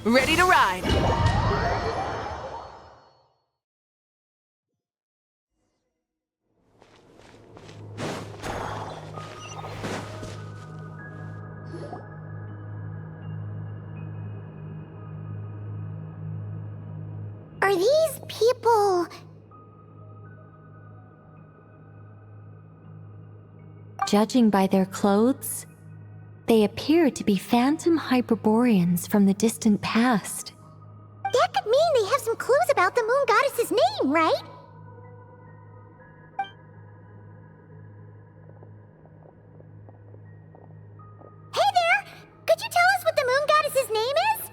Ready to ride. Are these people... Judging by their clothes, they appear to be phantom Hyperboreans from the distant past. That could mean they have some clues about the moon goddess's name, right? Hey there! Could you tell us what the moon goddess's name is?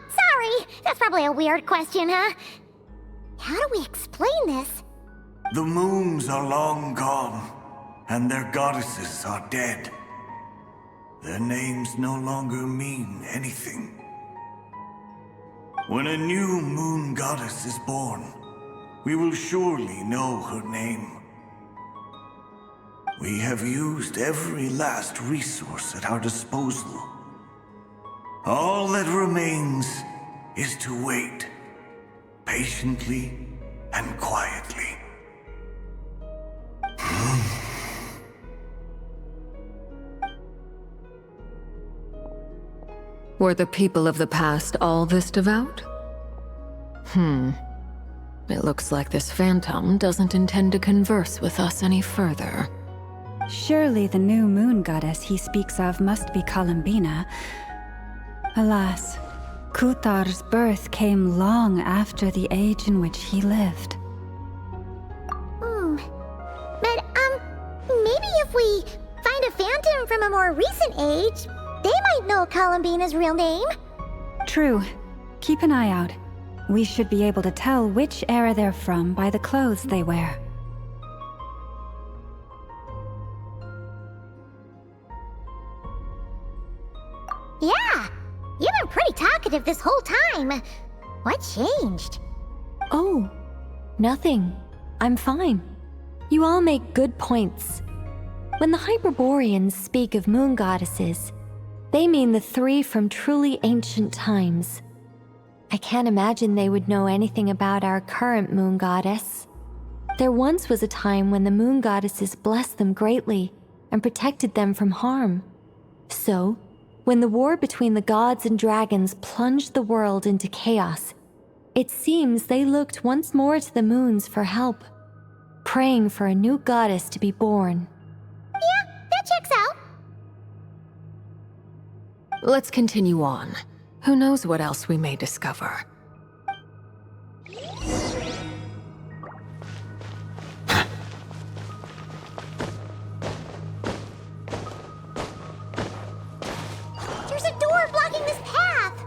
Sorry. That's probably a weird question, huh? How do we explain this? The moons are long gone, and their goddesses are dead. Their names no longer mean anything. When a new moon goddess is born, we will surely know her name. We have used every last resource at our disposal. All that remains is to wait, patiently and quietly. Were the people of the past all this devout? It looks like this phantom doesn't intend to converse with us any further. Surely the new moon goddess he speaks of must be Columbina. Alas, Kuthar's birth came long after the age in which he lived. But, maybe if we find a phantom from a more recent age, they might know Columbina's real name. True. Keep an eye out. We should be able to tell which era they're from by the clothes they wear. Yeah, you've been pretty talkative this whole time. What changed? Oh, nothing. I'm fine. You all make good points. When the Hyperboreans speak of moon goddesses, they mean the three from truly ancient times. I can't imagine they would know anything about our current moon goddess. There once was a time when the moon goddesses blessed them greatly and protected them from harm. So, when the war between the gods and dragons plunged the world into chaos, it seems they looked once more to the moons for help, praying for a new goddess to be born. Yeah, that checks out. Let's continue on. Who knows what else we may discover? There's a door blocking this path.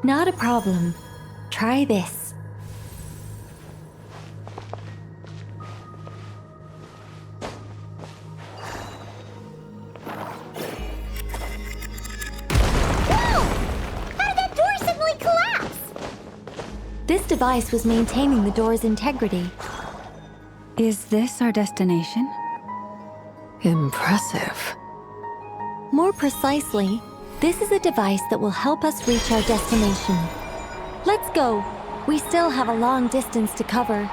Not a problem. Try this. This device was maintaining the door's integrity. Is this our destination? Impressive. More precisely, this is a device that will help us reach our destination. Let's go. We still have a long distance to cover.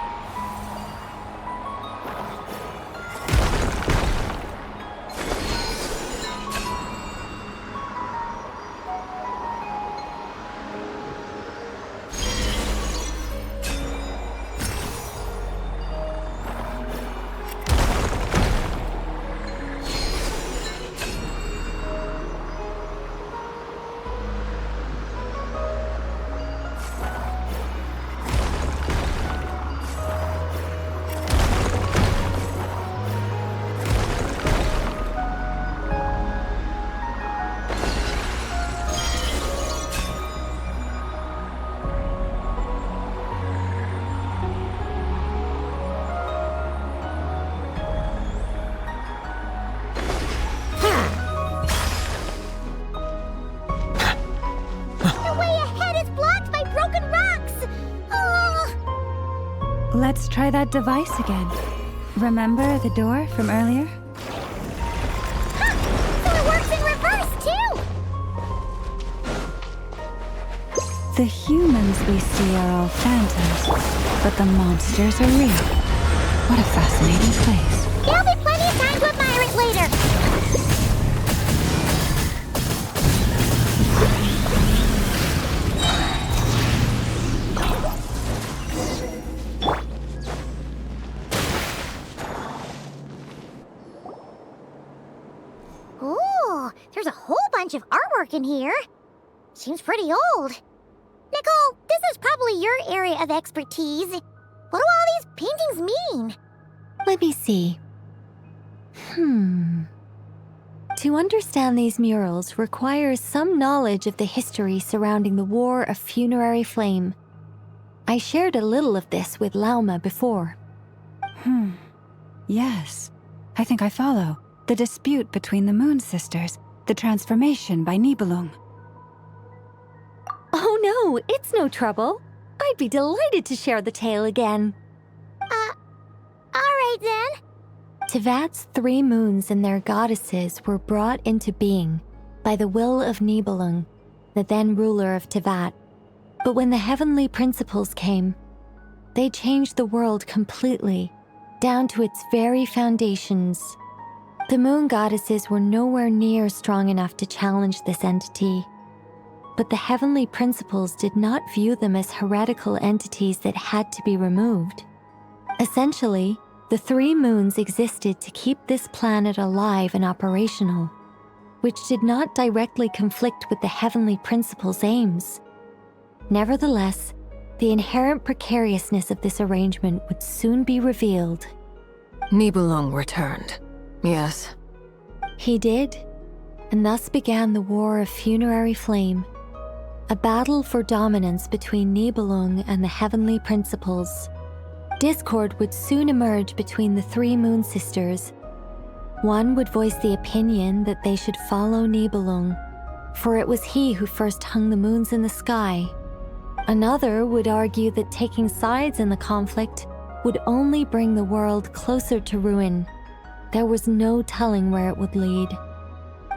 Let's try that device again. Remember the door from earlier? Ha! So it The humans we see are all phantoms, but the monsters are real. What a fascinating place. There'll be plenty of time to admire it later. Ooh, there's a whole bunch of artwork in here. Seems pretty old. Nicole, this is probably your area of expertise. What do all these paintings mean? Let me see. To understand these murals requires some knowledge of the history surrounding the War of Funerary Flame. I shared a little of this with Lauma before. Yes, I think I follow. The dispute between the Moon Sisters, the transformation by Nibelung. Oh no, it's no trouble. I'd be delighted to share the tale again. Alright then. Tevat's 3 moons and their goddesses were brought into being by the will of Nibelung, the then ruler of Tevat. But when the heavenly principles came, they changed the world completely, down to its very foundations. The moon goddesses were nowhere near strong enough to challenge this entity. But the heavenly principles did not view them as heretical entities that had to be removed. Essentially, the 3 moons existed to keep this planet alive and operational, which did not directly conflict with the heavenly principles' aims. Nevertheless, the inherent precariousness of this arrangement would soon be revealed. Nibelung returned. Yes. He did, and thus began the War of Funerary Flame, a battle for dominance between Nibelung and the heavenly principles. Discord would soon emerge between the 3 Moon Sisters. One would voice the opinion that they should follow Nibelung, for it was he who first hung the moons in the sky. Another would argue that taking sides in the conflict would only bring the world closer to ruin. There was no telling where it would lead,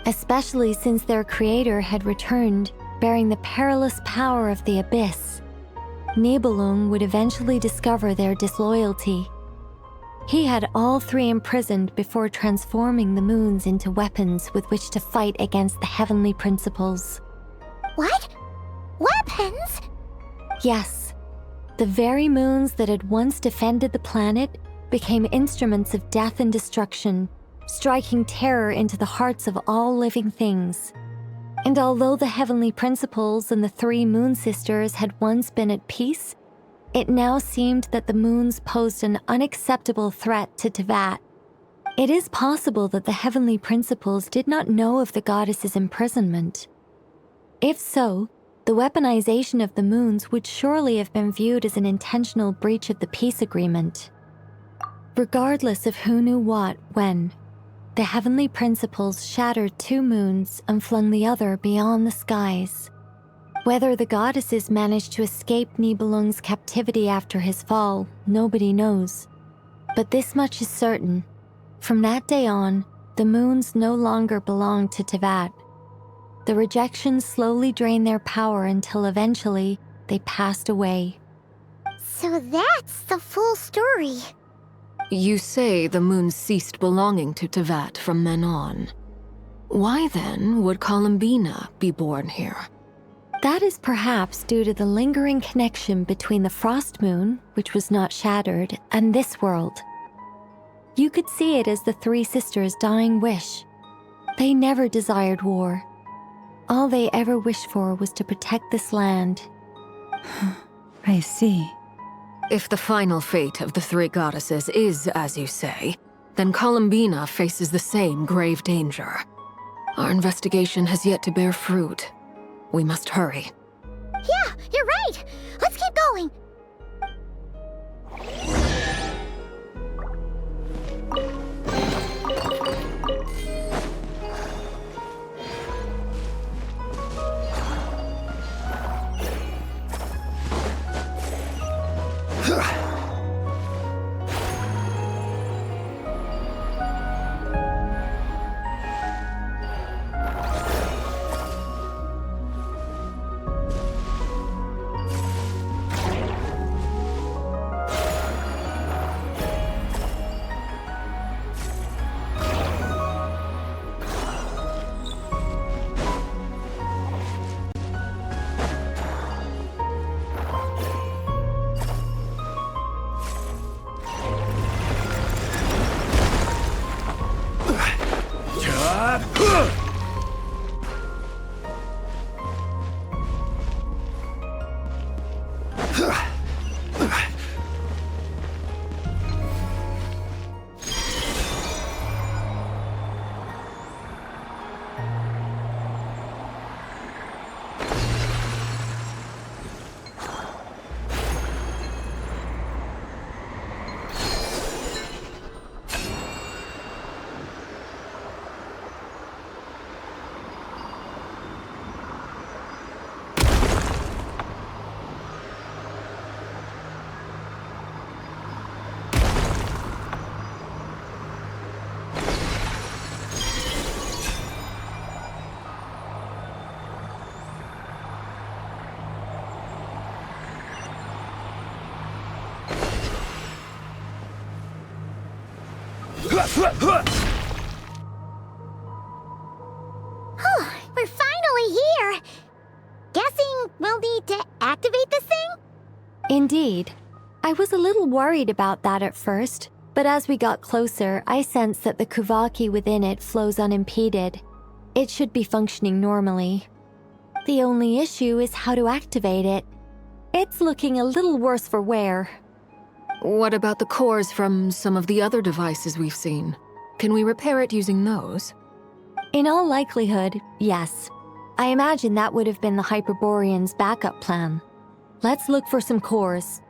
especially since their creator had returned, bearing the perilous power of the abyss. Nibelung would eventually discover their disloyalty. He had all 3 imprisoned before transforming the moons into weapons with which to fight against the heavenly principles. What? Weapons? Yes, the very moons that had once defended the planet became instruments of death and destruction, striking terror into the hearts of all living things. And although the heavenly principles and the 3 Moon Sisters had once been at peace, it now seemed that the moons posed an unacceptable threat to Tevat. It is possible that the heavenly principles did not know of the goddess's imprisonment. If so, the weaponization of the moons would surely have been viewed as an intentional breach of the peace agreement. Regardless of who knew what, when, the heavenly principles shattered 2 moons and flung the other beyond the skies. Whether the goddesses managed to escape Nibelung's captivity after his fall, nobody knows. But this much is certain. From that day on, the moons no longer belonged to Tevat. The rejection slowly drained their power until eventually they passed away. So that's the full story. You say the moon ceased belonging to Tevat from then on. Why then would Columbina be born here? That is perhaps due to the lingering connection between the Frost Moon, which was not shattered, and this world. You could see it as the 3 sisters' dying wish. They never desired war. All they ever wished for was to protect this land. I see. If the final fate of the 3 goddesses is as you say, then Columbina faces the same grave danger. Our investigation has yet to bear fruit. We must hurry. Yeah, you're right. Let's keep going. We're finally here! Guessing we'll need to activate this thing? Indeed. I was a little worried about that at first, but as we got closer, I sensed that the Kuvaki within it flows unimpeded. It should be functioning normally. The only issue is how to activate it. It's looking a little worse for wear. What about the cores from some of the other devices we've seen? Can we repair it using those? In all likelihood, yes. I imagine that would have been the Hyperborean's backup plan. Let's look for some cores.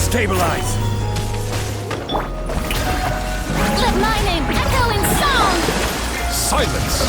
Stabilize! Let my name echo in song! Silence!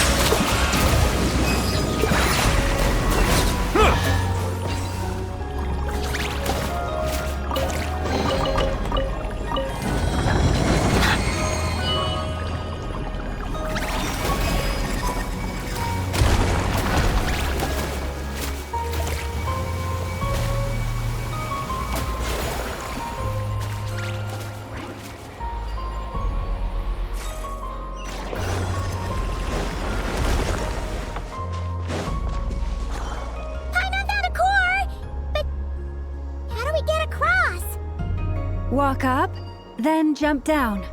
Walk up, then jump down.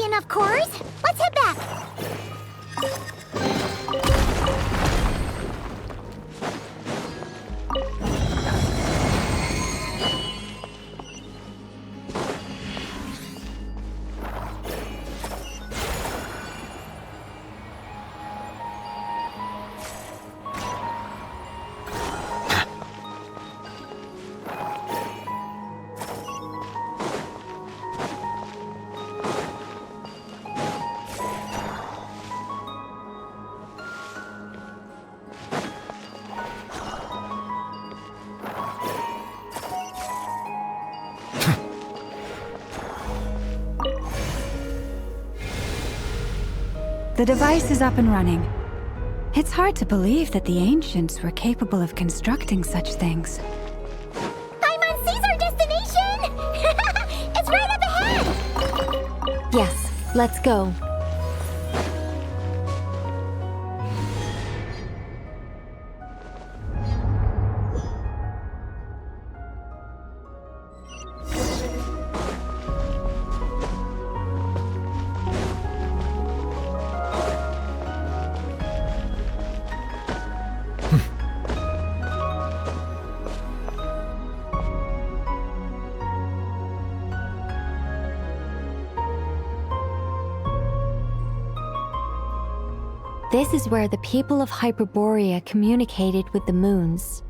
Enough cores. Let's head back. The device is up and running. It's hard to believe that the ancients were capable of constructing such things. Paimon sees our destination! It's right up ahead! Yes, let's go. This is where the people of Hyperborea communicated with the moons.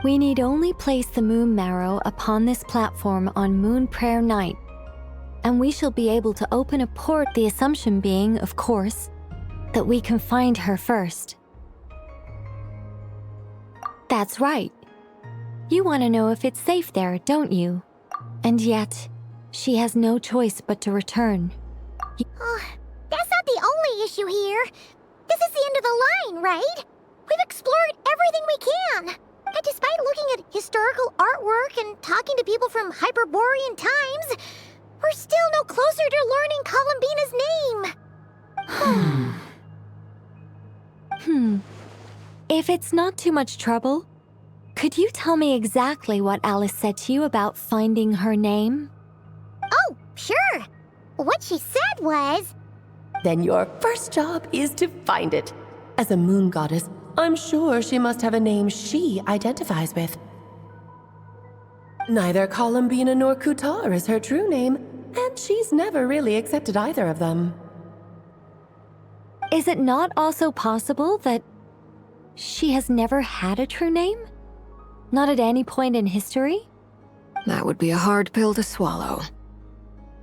We need only place the moon marrow upon this platform on Moon Prayer Night, and we shall be able to open a port, the assumption being, of course, that we can find her first. That's right. You want to know if it's safe there, don't you? And yet, she has no choice but to return. That's not the only issue here. This is the end of the line, right? We've explored everything we can. And despite looking at historical artwork and talking to people from Hyperborean times, we're still no closer to learning Columbina's name. If it's not too much trouble, could you tell me exactly what Alice said to you about finding her name? Oh, sure. What she said was... Then your first job is to find it. As a moon goddess, I'm sure she must have a name she identifies with. Neither Columbina nor Kutar is her true name, and she's never really accepted either of them. Is it not also possible that she has never had a true name? Not at any point in history? That would be a hard pill to swallow.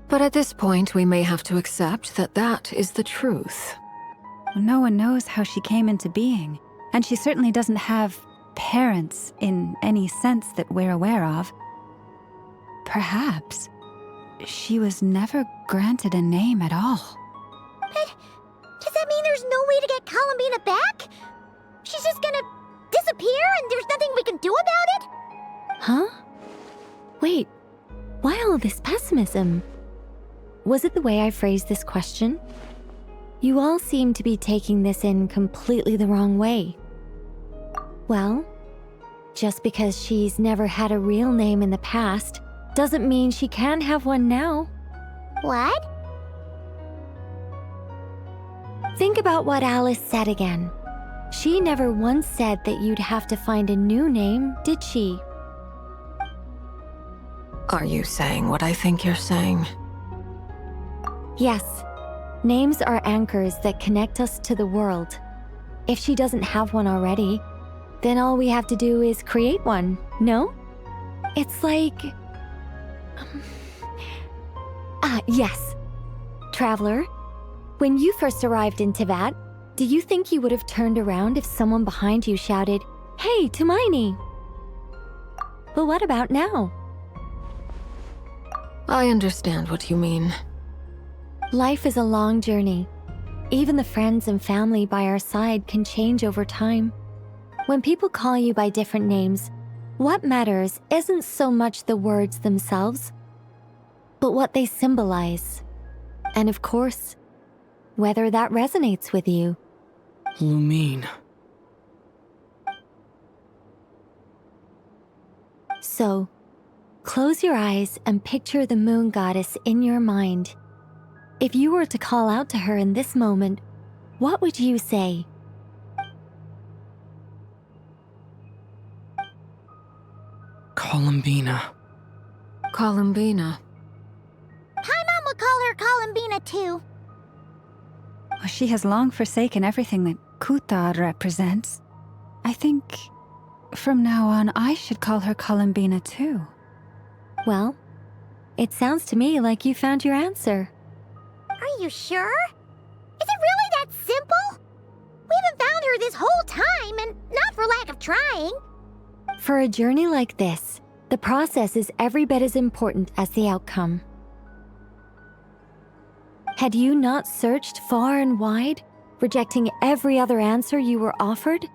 But at this point, we may have to accept that that is the truth. No one knows how she came into being, and she certainly doesn't have parents in any sense that we're aware of. Perhaps she was never granted a name at all. But does that mean there's no way to get Columbina back? She's just gonna disappear and there's nothing we can do about it? Huh? Wait, why all this pessimism? Was it the way I phrased this question? You all seem to be taking this in completely the wrong way. Well, just because she's never had a real name in the past doesn't mean she can't have one now. What? Think about what Alice said again. She never once said that you'd have to find a new name, did she? Are you saying what I think you're saying? Yes. Names are anchors that connect us to the world. If she doesn't have one already, then all we have to do is create one, no? It's like... yes. Traveler, when you first arrived in Teyvat, do you think you would have turned around if someone behind you shouted, "Hey, Tumaini"? But what about now? I understand what you mean. Life is a long journey. Even the friends and family by our side can change over time. When people call you by different names, what matters isn't so much the words themselves, but what they symbolize. And of course, whether that resonates with you. Lumine. So, close your eyes and picture the moon goddess in your mind. If you were to call out to her in this moment, what would you say? Columbina. Columbina. Paimon would call her Columbina too. Well, she has long forsaken everything that Kutar represents. I think from now on I should call her Columbina too. Well, it sounds to me like you found your answer. Are you sure? Is it really that simple? We haven't found her this whole time, and not for lack of trying. For a journey like this, the process is every bit as important as the outcome. Had you not searched far and wide, rejecting every other answer you were offered?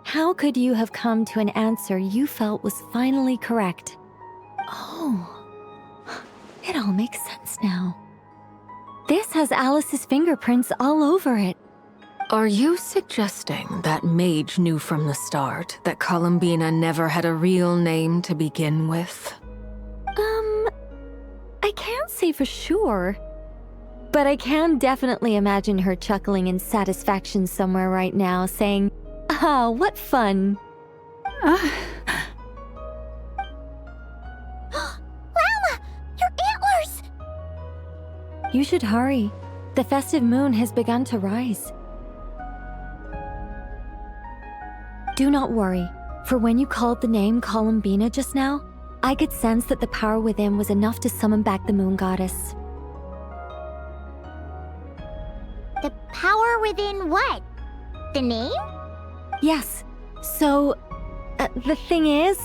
How could you have come to an answer you felt was finally correct? Oh, it all makes sense now. This has Alice's fingerprints all over it. Are you suggesting that Mage knew from the start that Columbina never had a real name to begin with? I can't say for sure. But I can definitely imagine her chuckling in satisfaction somewhere right now, saying, "Ah, what fun." Llama! Your antlers! You should hurry. The festive moon has begun to rise. Do not worry, for when you called the name Columbina just now, I could sense that the power within was enough to summon back the moon goddess. The power within what? The name? Yes, so, the thing is...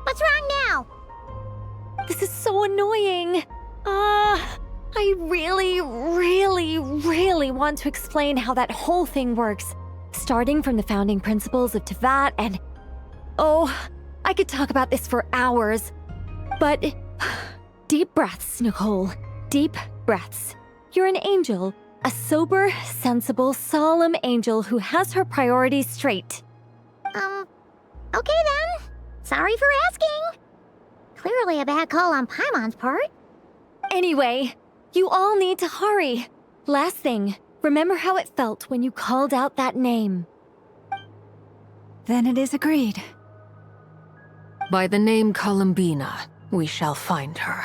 What's wrong now? This is so annoying. I really want to explain how that whole thing works, starting from the founding principles of Tevat and... Oh, I could talk about this for hours. But deep breaths, Nicole. Deep breaths. You're an angel. A sober, sensible, solemn angel who has her priorities straight. Okay then. Sorry for asking. Clearly a bad call on Paimon's part. Anyway, you all need to hurry. Last thing, remember how it felt when you called out that name. Then it is agreed. By the name Columbina, we shall find her.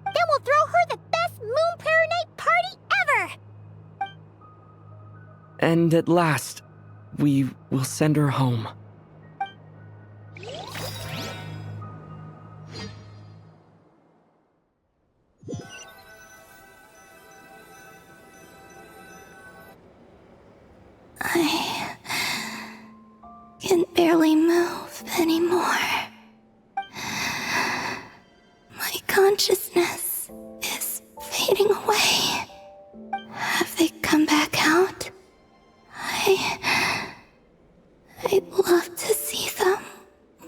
Then we'll throw her the best Moon Prayer Night party ever! And at last, we will send her home. I can barely move anymore. My consciousness is fading away. Have they come back out? I'd love to see them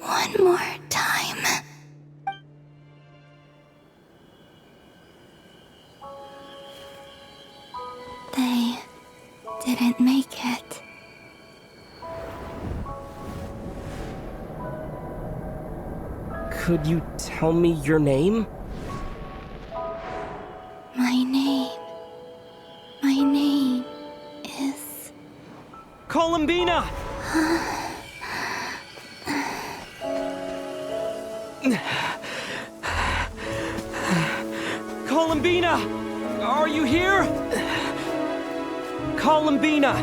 one more time. They didn't make it. Could you tell me your name? My name is... Columbina! Columbina! Are you here? Columbina!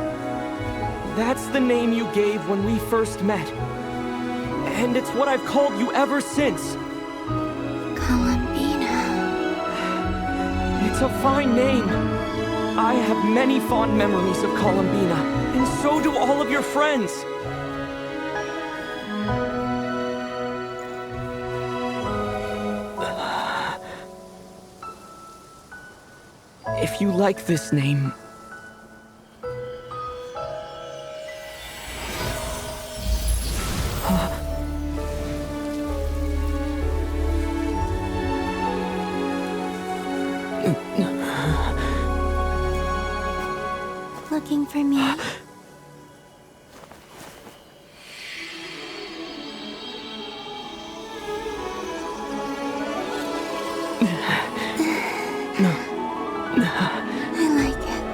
That's the name you gave when we first met. And it's what I've called you ever since. Columbina. It's a fine name. I have many fond memories of Columbina, and so do all of your friends. If you like this name... Looking for me? I like it.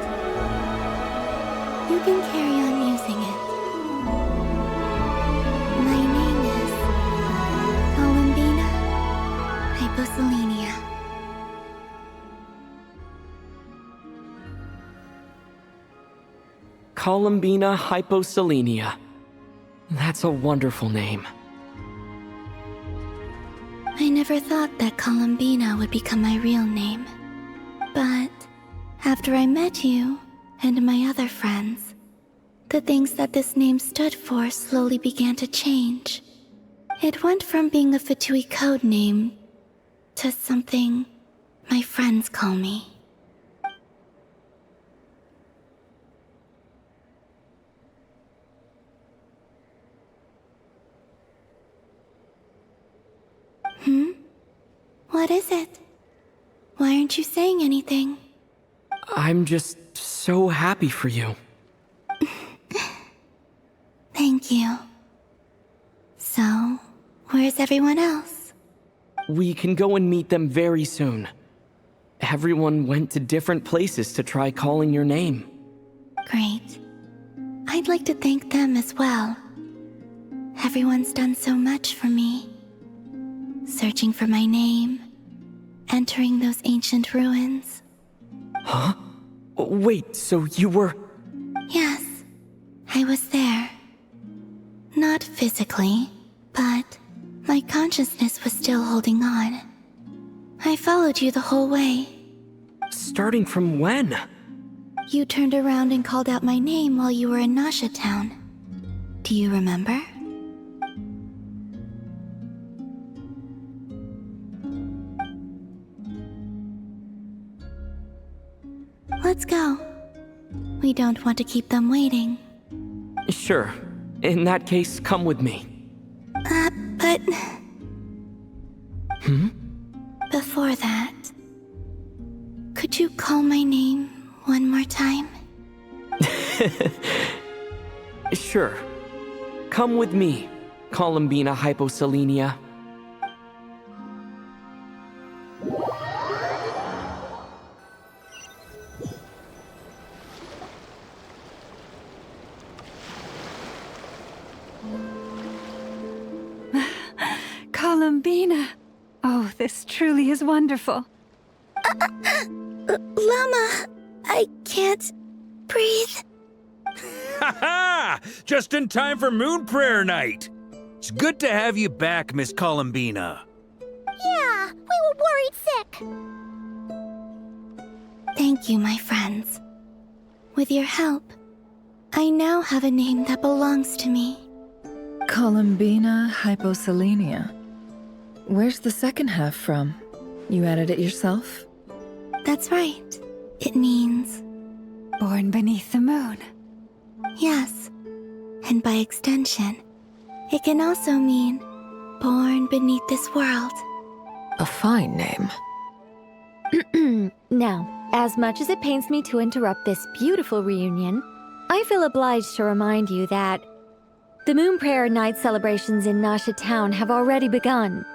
You can carry on using it. My name is Columbina Hyposelenia. Columbina Hyposelenia. That's a wonderful name. I never thought that Columbina would become my real name. But after I met you and my other friends, the things that this name stood for slowly began to change. It went from being a Fatui code name to something my friends call me. What is it? Why aren't you saying anything? I'm just so happy for you. Thank you. So, where's everyone else? We can go and meet them very soon. Everyone went to different places to try calling your name. Great. I'd like to thank them as well. Everyone's done so much for me. Searching for my name, entering those ancient ruins. Huh? Wait, so you were... Yes, I was there. Not physically, but my consciousness was still holding on. I followed you the whole way. Starting from when? You turned around and called out my name while you were in Nasha Town. Do you remember? Let's go. We don't want to keep them waiting. Sure. In that case, come with me. But... Before that, could you call my name one more time? Sure. Come with me, Columbina Hyposelenia. Columbina! Oh, this truly is wonderful. Llama, I can't breathe. Ha-ha! Just in time for Moon Prayer Night. It's good to have you back, Miss Columbina. Yeah, we were worried sick. Thank you, my friends. With your help, I now have a name that belongs to me. Columbina Hyposelenia. Where's the second half from? You added it yourself? That's right. It means... Born beneath the moon. Yes. And by extension, it can also mean born beneath this world. A fine name. Now, as much as it pains me to interrupt this beautiful reunion, I feel obliged to remind you that the Moon Prayer Night celebrations in Nasha Town have already begun.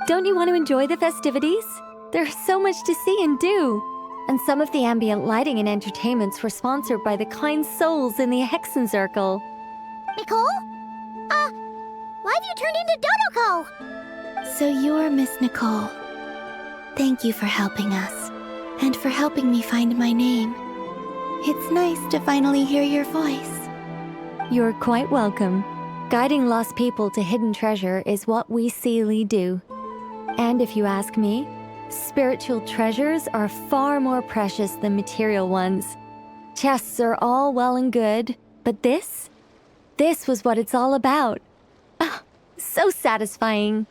Don't you want to enjoy the festivities? There's so much to see and do. And some of the ambient lighting and entertainments were sponsored by the kind souls in the Hexen Circle. Nicole? Why have you turned into Dodoko? So you're Miss Nicole. Thank you for helping us, and for helping me find my name. It's nice to finally hear your voice. You're quite welcome. Guiding lost people to hidden treasure is what we Seelie do. And if you ask me, spiritual treasures are far more precious than material ones. Chests are all well and good, but this was what it's all about. Ah, so satisfying.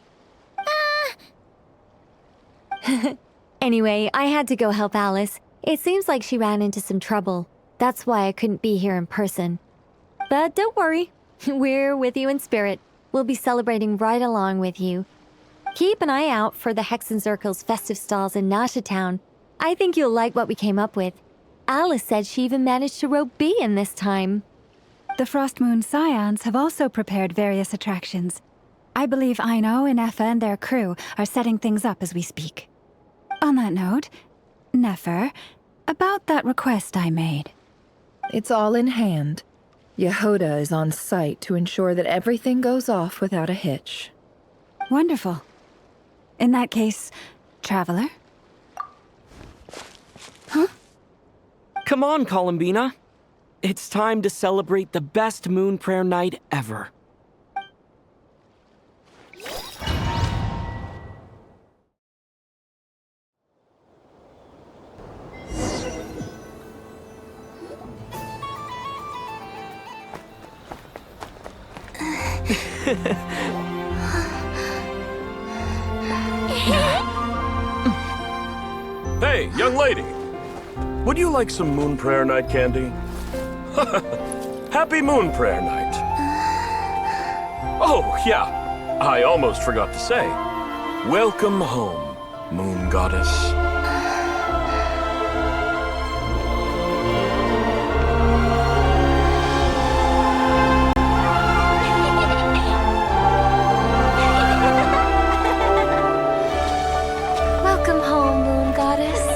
Anyway, I had to go help Alice. It seems like she ran into some trouble. That's why I couldn't be here in person. But don't worry, we're with you in spirit. We'll be celebrating right along with you. Keep an eye out for the Hexen Circle's festive stalls in Nasha Town. I think you'll like what we came up with. Alice said she even managed to rope B in this time. The Frost Moon Scions have also prepared various attractions. I believe Aino, Ineffa, and their crew are setting things up as we speak. On that note, Nefer, about that request I made. It's all in hand. Yehoda is on site to ensure that everything goes off without a hitch. Wonderful. In that case, Traveler? Huh? Come on, Columbina. It's time to celebrate the best Moon Prayer Night ever. Hey, young lady. Would you like some Moon Prayer Night candy? Happy Moon Prayer Night. Oh, yeah. I almost forgot to say. Welcome home, Moon Goddess. Welcome home, Moon Goddess.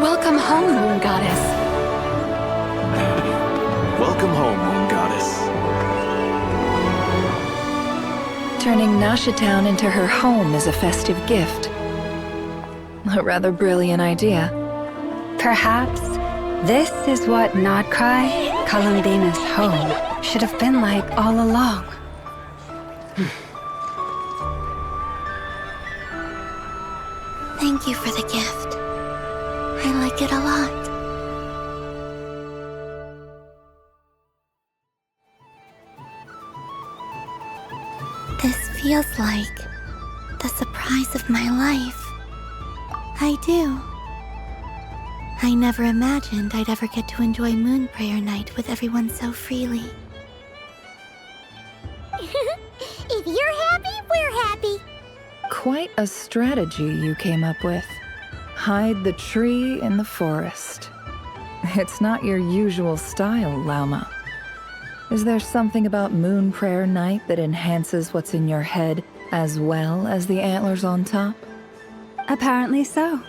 Welcome home, Moon Goddess. Welcome home, Moon Goddess. Turning Nasha Town into her home is a festive gift. A rather brilliant idea. Perhaps this is what Nodcry, Columbina's home, should have been like all along. Thank you for the gift. I like it a lot. This feels like the surprise of my life. I do. I never imagined I'd ever get to enjoy Moon Prayer Night with everyone so freely. If you're happy, we're happy. Quite a strategy you came up with. Hide the tree in the forest. It's not your usual style, Lauma. Is there something about Moon Prayer Night that enhances what's in your head as well as the antlers on top? Apparently so.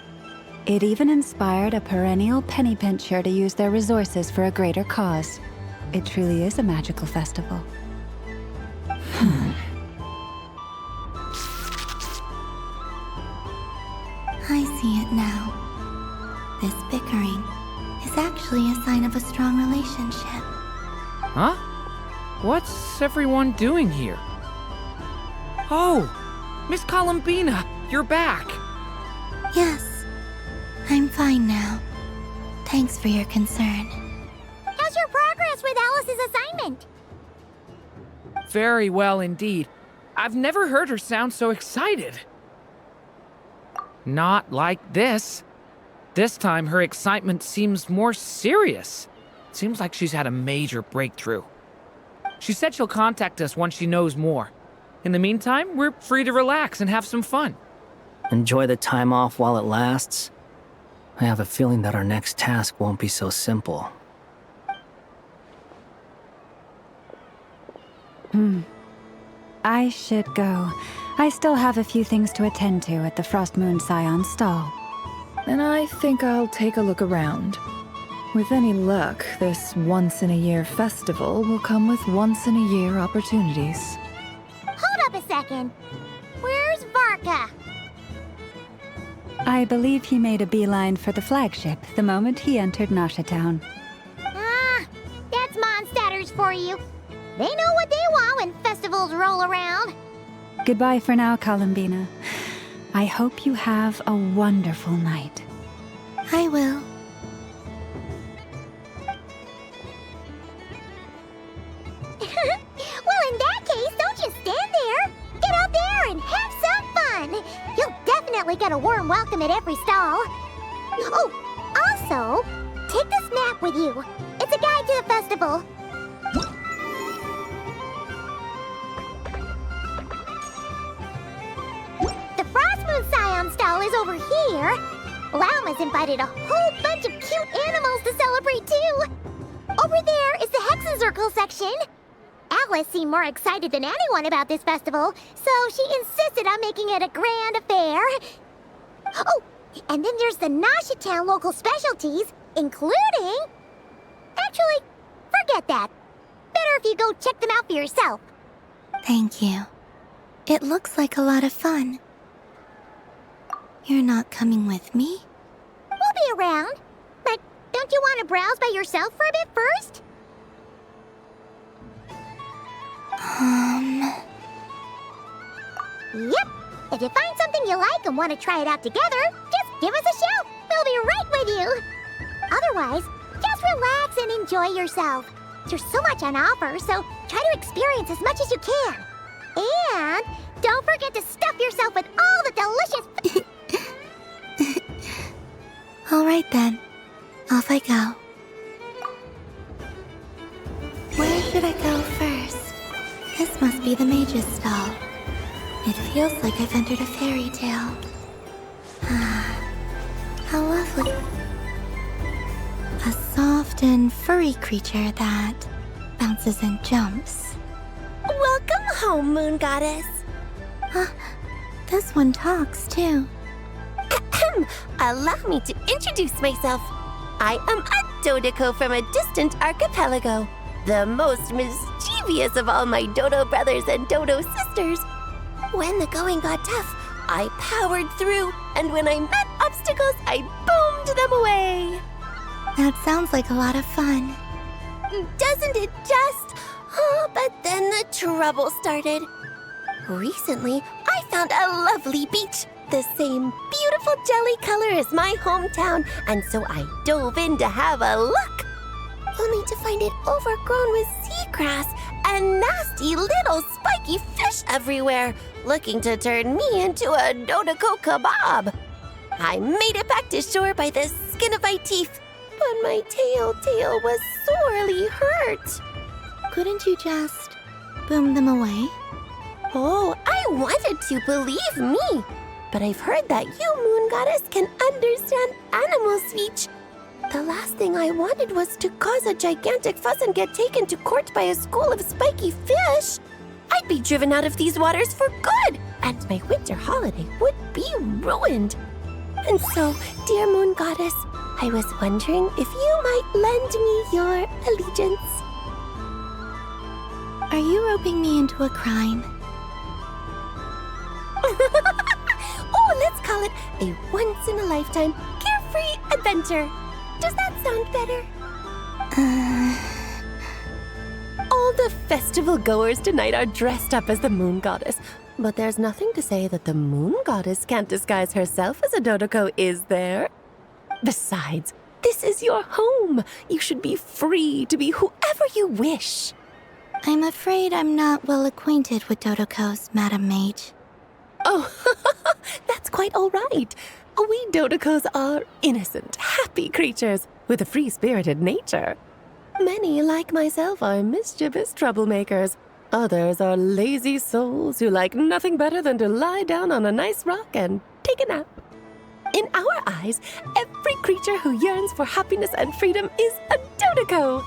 It even inspired a perennial penny pincher to use their resources for a greater cause. It truly is a magical festival. I see it now. This bickering is actually a sign of a strong relationship. Huh? What's everyone doing here? Oh! Miss Columbina, you're back! Yes, I'm fine now. Thanks for your concern. How's your progress with Alice's assignment? Very well indeed. I've never heard her sound so excited. Not like this. This time, her excitement seems more serious. Seems like she's had a major breakthrough. She said she'll contact us once she knows more. In the meantime, we're free to relax and have some fun. Enjoy the time off while it lasts. I have a feeling that our next task won't be so simple. I should go. I still have a few things to attend to at the Frost Moon Scion stall. And I think I'll take a look around. With any luck, this once-in-a-year festival will come with once-in-a-year opportunities. Hold up a second. Where's Varka? I believe he made a beeline for the flagship the moment he entered Nasha Town. Ah, that's Mondstadters for you. They know what they want when festivals roll around. Goodbye for now, Columbina. I hope you have a wonderful night. I will. Well, in that case, don't just stand there. Get out there and have some fun. You'll definitely get a warm welcome at every stall. Oh, also, take this map with you. It's a guide to the festival. The Frost Moon Scion stall is over here. Lauma's invited a whole bunch of cute animals to celebrate too. Over there is the Hexencircle section. Alice seemed more excited than anyone about this festival, so she insisted on making it a grand affair. Oh, and then there's the Nasha Town local specialties, including... Actually, forget that. Better if you go check them out for yourself. Thank you. It looks like a lot of fun. You're not coming with me? We'll be around. But don't you want to browse by yourself for a bit first? Yep. If you find something you like and want to try it out together, just give us a shout. We'll be right with you. Otherwise, just relax and enjoy yourself. There's so much on offer, so try to experience as much as you can. And don't forget to stuff yourself with all the delicious... All right then. Off I go. Where should I go first? This must be the mage's stall. It feels like I've entered a fairy tale. How lovely. A soft and furry creature that bounces and jumps. Welcome home, Moon Goddess. This one talks too. Allow me to introduce myself. I am a Dodoco from a distant archipelago, the most mischievous of all my Dodo brothers and Dodo sisters. When the going got tough, I powered through, and when I met obstacles, I boomed them away. That sounds like a lot of fun. Doesn't it just? Oh, but then the trouble started. Recently, I found a lovely beach, the same beautiful jelly color as my hometown, and so I dove in to have a look. Only to find it overgrown with seagrass and nasty little spiky fish everywhere, looking to turn me into a Dodoco kebab. I made it back to shore by the skin of my teeth, but my tail was sorely hurt. Couldn't you just boom them away? Oh, I wanted to, believe me. But I've heard that you, Moon Goddess, can understand animal speech. The last thing I wanted was to cause a gigantic fuss and get taken to court by a school of spiky fish. I'd be driven out of these waters for good, and my winter holiday would be ruined. And so, dear Moon Goddess, I was wondering if you might lend me your allegiance. Are you roping me into a crime? Oh, let's call it a once-in-a-lifetime carefree adventure. Does that sound better? All the festival goers tonight are dressed up as the Moon Goddess, but there's nothing to say that the Moon Goddess can't disguise herself as a Dodoko, is there? Besides, this is your home. You should be free to be whoever you wish. I'm afraid I'm not well acquainted with Dodokos, Madam Mage. Oh, that's quite all right. We Dodokos are innocent, happy creatures with a free-spirited nature. Many, like myself, are mischievous troublemakers. Others are lazy souls who like nothing better than to lie down on a nice rock and take a nap. In our eyes, every creature who yearns for happiness and freedom is a Dodoko.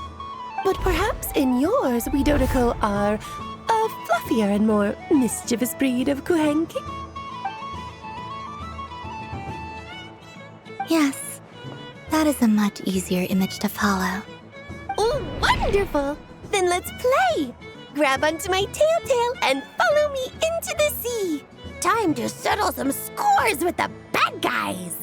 But perhaps in yours, we Dodoko are a fluffier and more mischievous breed of Kuhenki. Yes, that is a much easier image to follow. Oh, wonderful! Then let's play! Grab onto my tail and follow me into the sea. Time to settle some scores with the bad guys.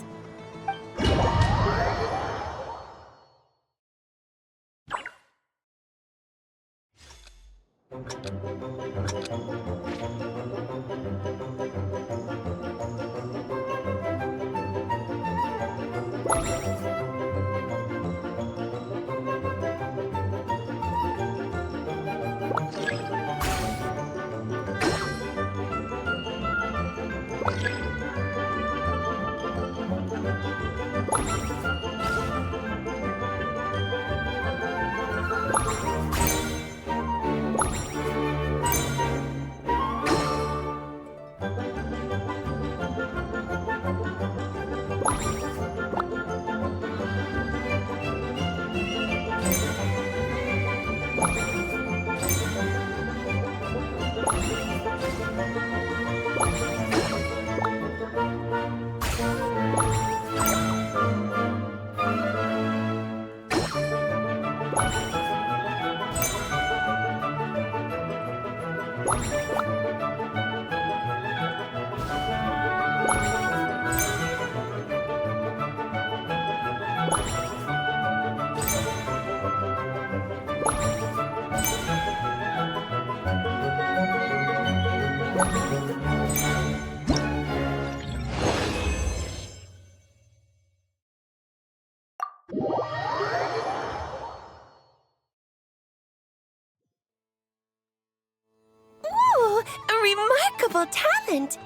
Ooh, a remarkable talent!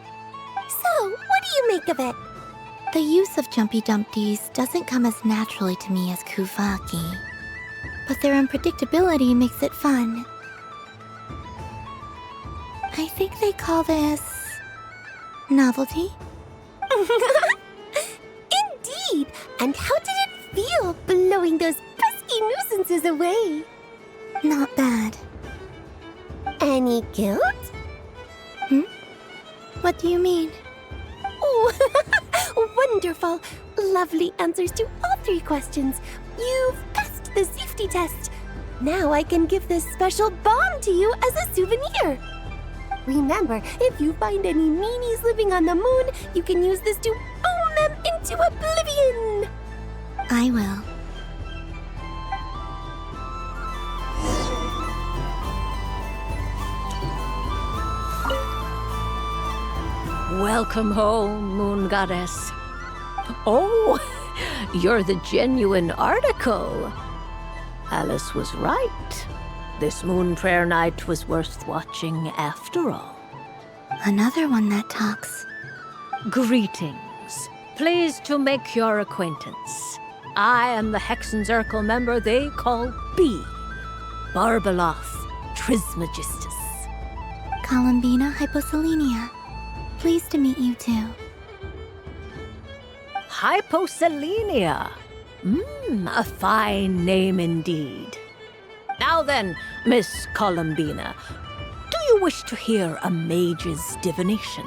So, what do you make of it? The use of Jumpy Dumpties doesn't come as naturally to me as Kuvaki, but their unpredictability makes it fun. I think they call this novelty. Indeed! And how did it feel blowing those pesky nuisances away? Not bad. Any guilt? What do you mean? Oh, wonderful! Lovely answers to all 3 questions. You've passed the safety test. Now I can give this special bomb to you as a souvenir. Remember, if you find any meanies living on the moon, you can use this to boom them into oblivion. I will. Welcome home, Moon Goddess. Oh, you're the genuine article. Alice was right. This moon prayer night was worth watching after all. Another one that talks. Greetings. pleased to make your acquaintance. I am the Hexenzirkel member they call B, Barbeloth Trismegistus. Columbina Hyposelenia. Pleased to meet you too. Hyposelenia. A fine name indeed. Now then, Miss Columbina, do you wish to hear a mage's divination?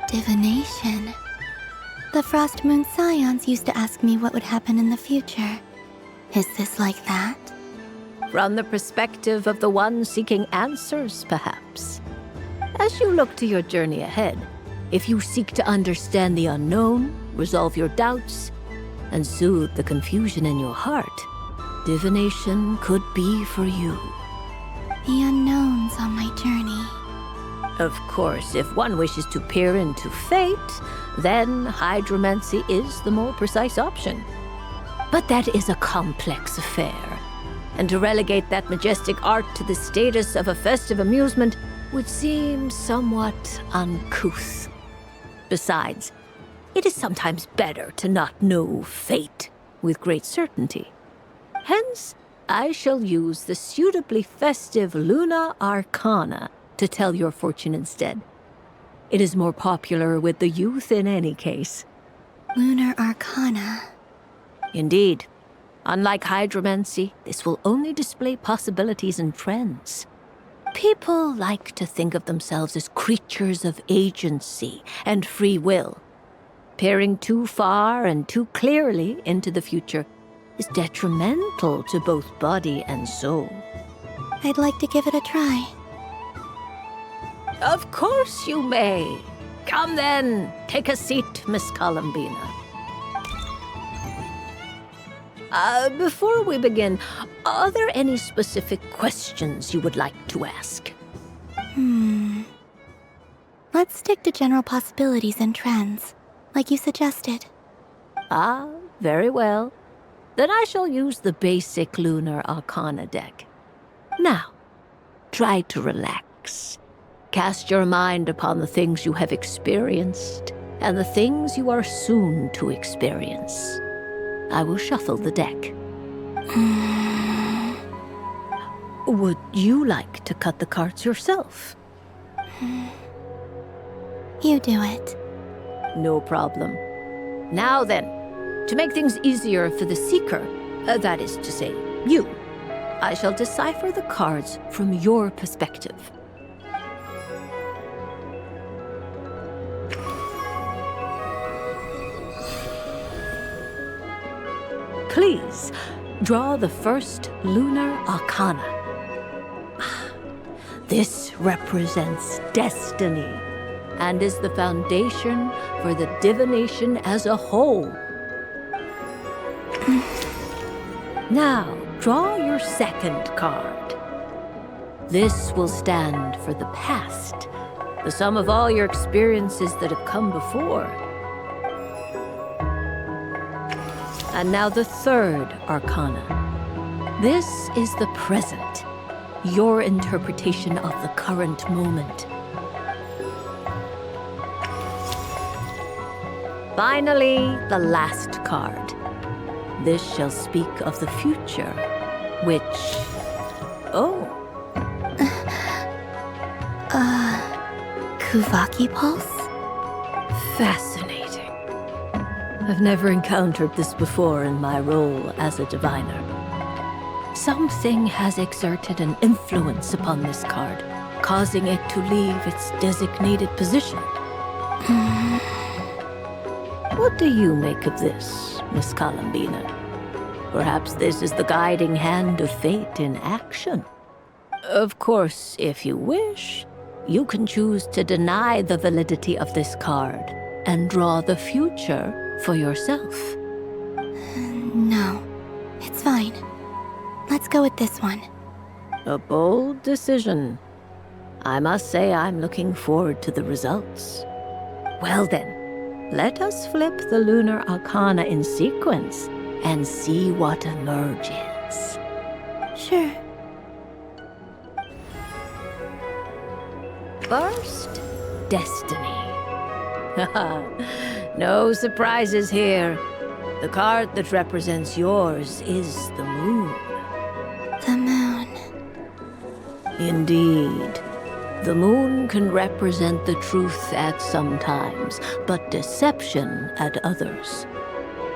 Divination? The Frost Moon Scions used to ask me what would happen in the future. Is this like that? From the perspective of the one seeking answers, perhaps. As you look to your journey ahead, if you seek to understand the unknown, resolve your doubts, and soothe the confusion in your heart, divination could be for you. The unknowns on my journey. Of course, if one wishes to peer into fate, then hydromancy is the more precise option. But that is a complex affair, and to relegate that majestic art to the status of a festive amusement would seem somewhat uncouth. Besides, it is sometimes better to not know fate with great certainty. Hence, I shall use the suitably festive Luna Arcana to tell your fortune instead. It is more popular with the youth in any case. Lunar Arcana. Indeed. Unlike hydromancy, this will only display possibilities and trends. People like to think of themselves as creatures of agency and free will. Peering too far and too clearly into the future is detrimental to both body and soul. I'd like to give it a try. Of course you may. Come then, take a seat, Miss Columbina. Before we begin, are there any specific questions you would like to ask? Let's stick to general possibilities and trends, like you suggested. Ah, very well. Then I shall use the basic Lunar Arcana deck. Now, try to relax. Cast your mind upon the things you have experienced and the things you are soon to experience. I will shuffle the deck. Would you like to cut the cards yourself? You do it. No problem. Now then, to make things easier for the seeker, that is to say, you, I shall decipher the cards from your perspective. Please, draw the first Lunar Arcana. This represents destiny and is the foundation for the divination as a whole. Now, draw your second card. This will stand for the past, the sum of all your experiences that have come before. And now the third Arcana. This is the present, your interpretation of the current moment. Finally, the last card. This shall speak of the future, which... Oh. Kuvaki Pulse? Fascinating. I've never encountered this before in my role as a diviner. Something has exerted an influence upon this card, causing it to leave its designated position. What do you make of this, Miss Columbina? Perhaps this is the guiding hand of fate in action. Of course, if you wish, you can choose to deny the validity of this card and draw the future for yourself. No, it's fine. Let's go with this one. A bold decision. I must say I'm looking forward to the results. Well then, let us flip the Lunar Arcana in sequence and see what emerges. Sure. First, destiny. No surprises here. The card that represents yours is the moon. The moon. Indeed. The moon can represent the truth at some times, but deception at others.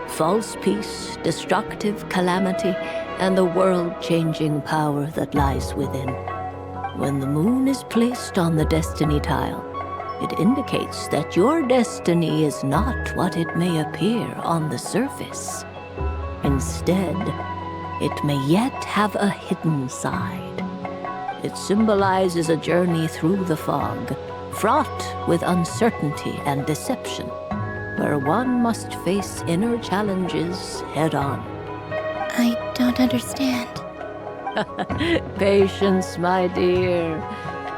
False peace, destructive calamity, and the world-changing power that lies within. When the moon is placed on the destiny tile, it indicates that your destiny is not what it may appear on the surface. Instead, it may yet have a hidden side. It symbolizes a journey through the fog, fraught with uncertainty and deception, where one must face inner challenges head-on. I don't understand. Patience, my dear.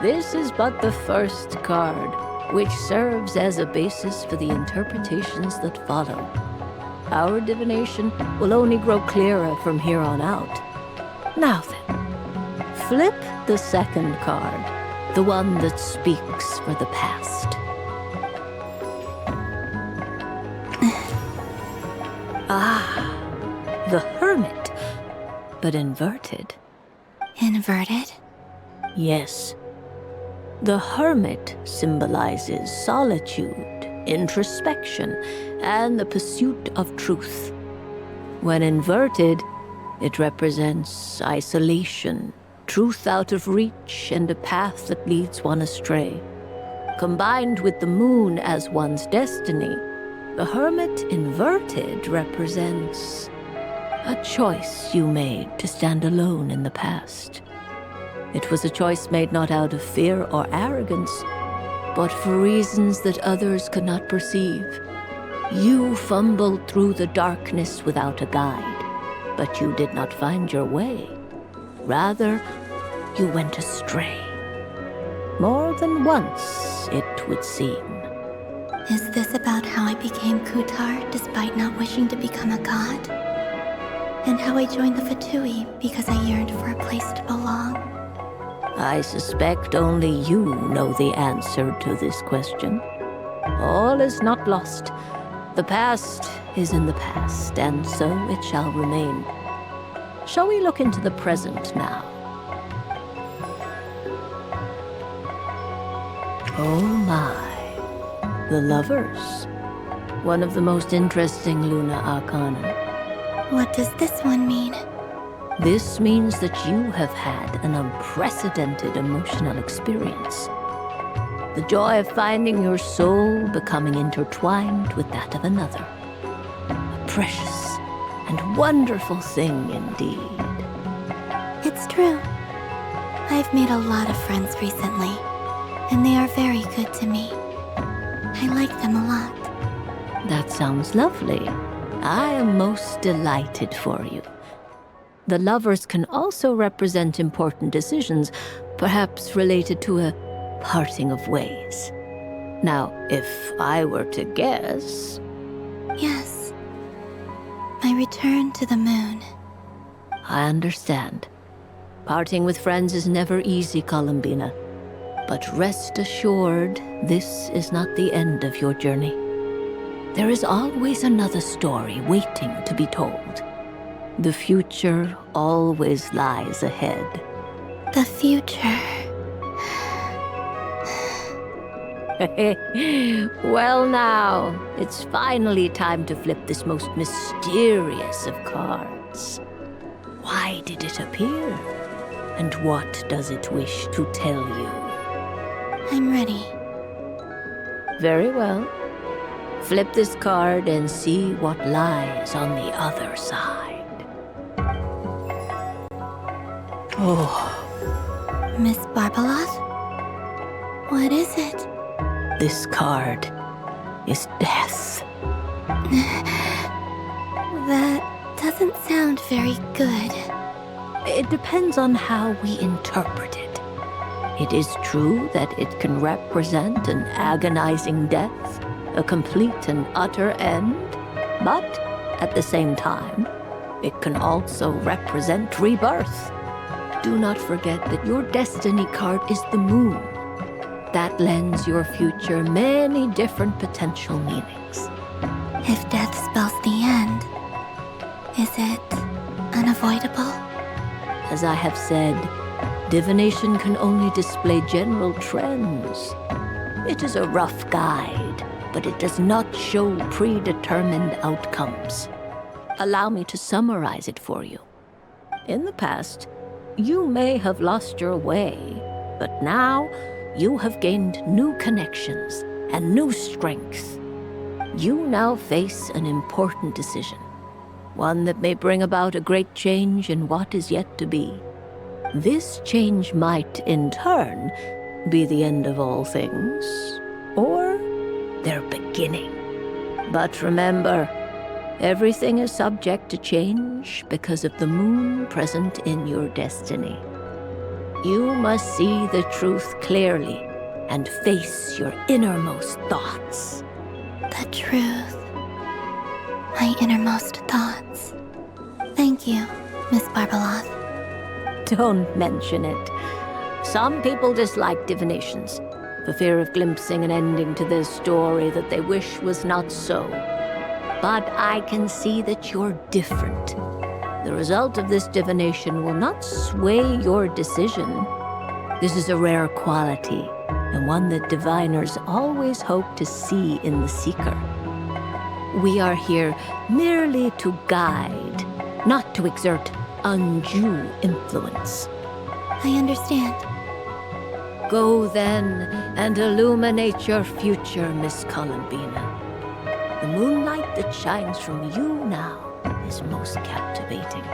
This is but the first card, which serves as a basis for the interpretations that follow. Our divination will only grow clearer from here on out. Now then, flip the second card, the one that speaks for the past. The Hermit, but inverted. Inverted? Yes. The Hermit symbolizes solitude, introspection, and the pursuit of truth. When inverted, it represents isolation, truth out of reach, and a path that leads one astray. Combined with the moon as one's destiny, the Hermit inverted represents a choice you made to stand alone in the past. It was a choice made not out of fear or arrogance, but for reasons that others could not perceive. You fumbled through the darkness without a guide, but you did not find your way. Rather, you went astray. More than once, it would seem. Is this about how I became Kutar despite not wishing to become a god? And how I joined the Fatui because I yearned for a place to belong? I suspect only you know the answer to this question. All is not lost. The past is in the past, and so it shall remain. Shall we look into the present now? Oh my. The Lovers. One of the most interesting Luna Arcana. What does this one mean? This means that you have had an unprecedented emotional experience. The joy of finding your soul becoming intertwined with that of another. A precious and wonderful thing indeed. It's true. I've made a lot of friends recently, and they are very good to me. I like them a lot. That sounds lovely. I am most delighted for you. The Lovers can also represent important decisions, perhaps related to a parting of ways. Now, if I were to guess... Yes. My return to the moon. I understand. Parting with friends is never easy, Columbina. But rest assured, this is not the end of your journey. There is always another story waiting to be told. The future always lies ahead. The future. Well now, it's finally time to flip this most mysterious of cards. Why did it appear? And what does it wish to tell you? I'm ready. Very well. Flip this card and see what lies on the other side. Oh. Miss Barbeloth? What is it? This card is death. That doesn't sound very good. It depends on how we interpret it. It is true that it can represent an agonizing death, a complete and utter end, but at the same time, it can also represent rebirth. Do not forget that your destiny card is the moon. That lends your future many different potential meanings. As I have said, divination can only display general trends. It is a rough guide, but it does not show predetermined outcomes. Allow me to summarize it for you. In the past, you may have lost your way, but now you have gained new connections and new strength. You now face an important decision, one that may bring about a great change in what is yet to be. This change might, in turn, be the end of all things, or their beginning. But remember, everything is subject to change because of the moon present in your destiny. You must see the truth clearly and face your innermost thoughts. The truth. My innermost thoughts. Thank you, Miss Barbeloth. Don't mention it. Some people dislike divinations, for fear of glimpsing an ending to their story that they wish was not so. But I can see that you're different. The result of this divination will not sway your decision. This is a rare quality, and one that diviners always hope to see in the seeker. We are here merely to guide, not to exert undue influence. I understand. Go then and illuminate your future, Miss Columbina. The moonlight that shines from you now is most captivating.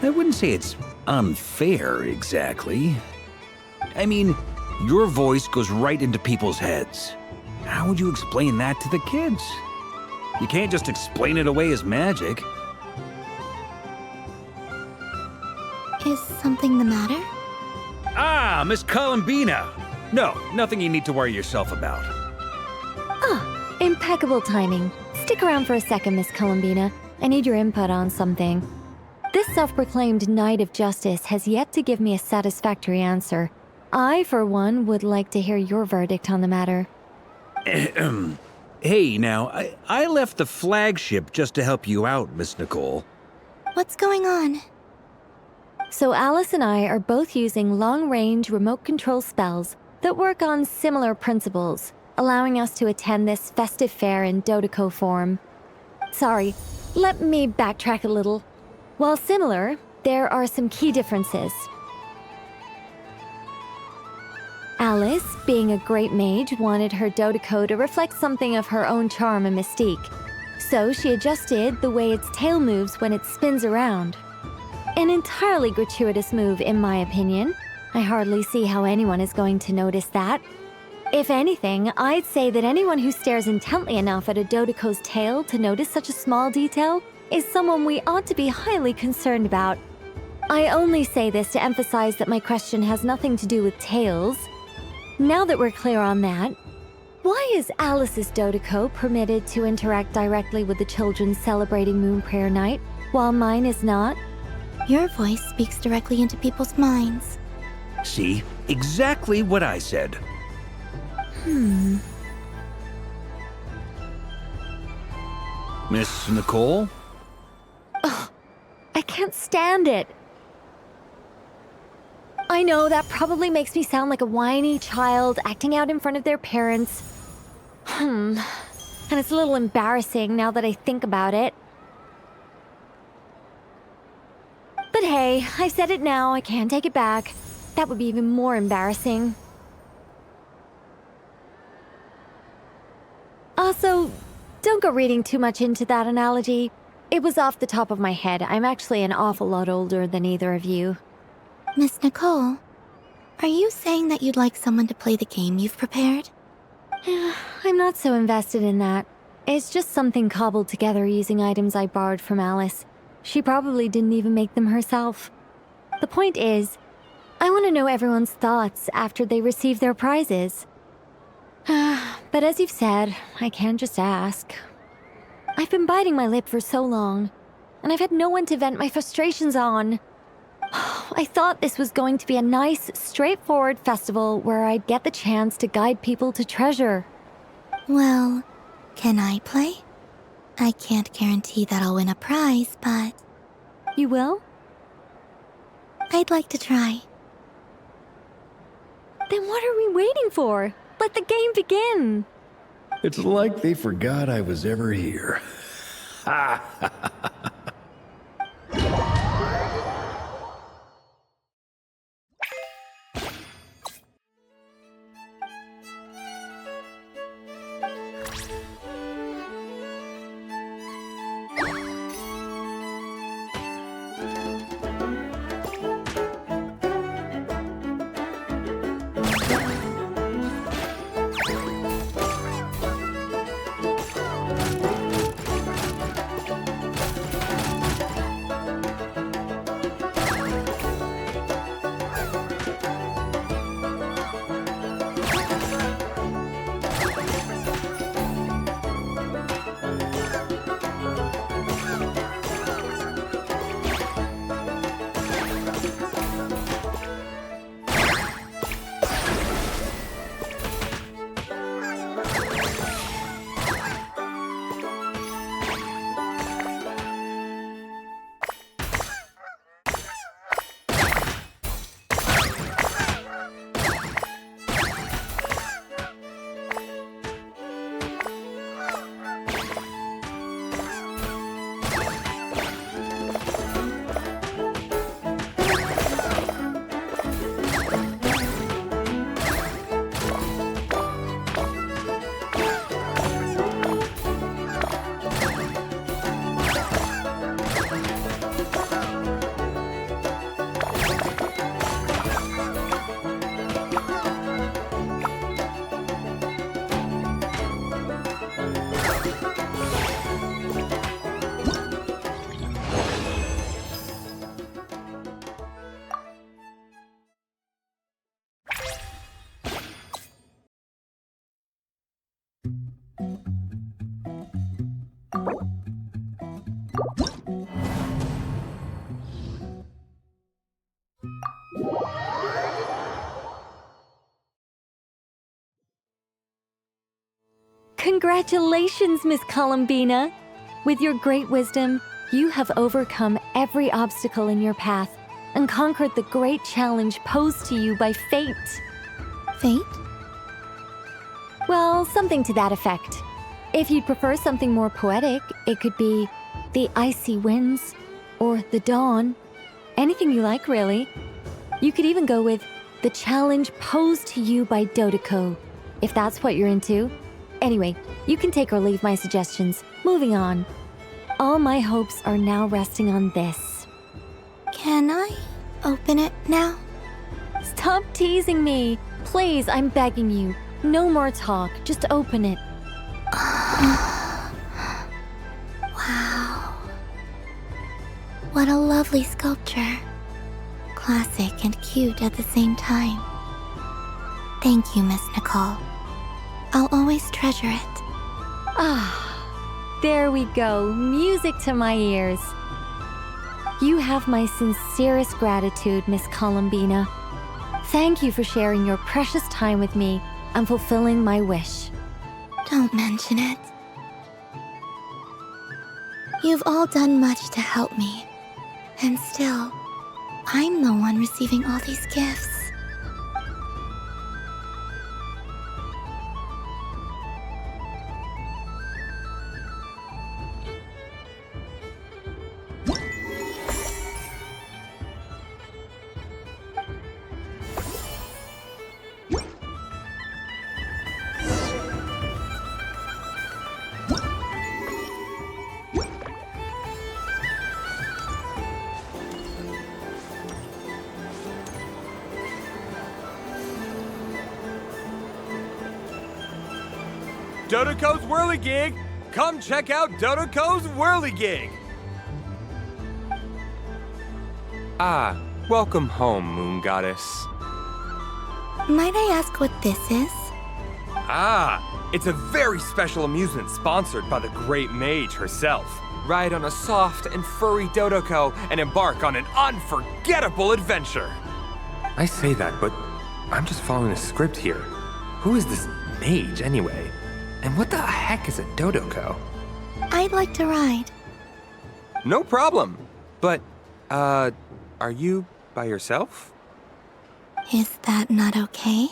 I wouldn't say it's unfair, exactly. I mean, your voice goes right into people's heads. How would you explain that to the kids? You can't just explain it away as magic. Is something the matter? Ah, Miss Columbina! No, nothing you need to worry yourself about. Ah, impeccable timing. Stick around for a second, Miss Columbina. I need your input on something. This self-proclaimed Knight of Justice has yet to give me a satisfactory answer. I, for one, would like to hear your verdict on the matter. Hey, now, I left the flagship just to help you out, Miss Nicole. What's going on? So Alice and I are both using long-range remote control spells that work on similar principles, allowing us to attend this festive fair in Dodeco form. Sorry, let me backtrack a little. While similar, there are some key differences. Alice, being a great mage, wanted her Dodeco to reflect something of her own charm and mystique. So she adjusted the way its tail moves when it spins around. An entirely gratuitous move, in my opinion. I hardly see how anyone is going to notice that. If anything, I'd say that anyone who stares intently enough at a Dodeco's tail to notice such a small detail is someone we ought to be highly concerned about. I only say this to emphasize that my question has nothing to do with tails. Now that we're clear on that, why is Alice's Dodeco permitted to interact directly with the children celebrating Moon Prayer Night, while mine is not? Your voice speaks directly into people's minds. See? Exactly what I said. Miss Nicole? Ugh, I can't stand it. I know that probably makes me sound like a whiny child acting out in front of their parents. And it's a little embarrassing now that I think about it. But hey, I said it now, I can't take it back. That would be even more embarrassing. Also, don't go reading too much into that analogy. It was off the top of my head. I'm actually an awful lot older than either of you. Miss Nicole, are you saying that you'd like someone to play the game you've prepared? I'm not so invested in that. It's just something cobbled together using items I borrowed from Alice. She probably didn't even make them herself. The point is, I want to know everyone's thoughts after they receive their prizes. But as you've said, I can't just ask. I've been biting my lip for so long, and I've had no one to vent my frustrations on. I thought this was going to be a nice, straightforward festival where I'd get the chance to guide people to treasure. Well, can I play? I can't guarantee that I'll win a prize, but... You will? I'd like to try. Then what are we waiting for? Let the game begin! It's like they forgot I was ever here. Congratulations, Miss Columbina! With your great wisdom, you have overcome every obstacle in your path and conquered the great challenge posed to you by fate. Fate? Well, something to that effect. If you'd prefer something more poetic, it could be the icy winds or the dawn. Anything you like, really. You could even go with the challenge posed to you by Dodeko, if that's what you're into. Anyway, you can take or leave my suggestions. Moving on. All my hopes are now resting on this. Can I open it now? Stop teasing me. Please, I'm begging you. No more talk. Just open it. Wow. What a lovely sculpture. Classic and cute at the same time. Thank you, Miss Nicole. I'll always treasure it. Ah, there we go. Music to my ears. You have my sincerest gratitude, Miss Columbina. Thank you for sharing your precious time with me and fulfilling my wish. Don't mention it. You've all done much to help me. And still, I'm the one receiving all these gifts. Dodoko's Whirligig! Come check out Dodoko's Whirligig! Ah, welcome home, Moon Goddess. Might I ask what this is? Ah, it's a very special amusement sponsored by the great mage herself. Ride on a soft and furry Dodoko and embark on an unforgettable adventure. I say that, but I'm just following a script here. Who is this mage anyway? And what the heck is a Dodoko? I'd like to ride. No problem. But, are you by yourself? Is that not okay?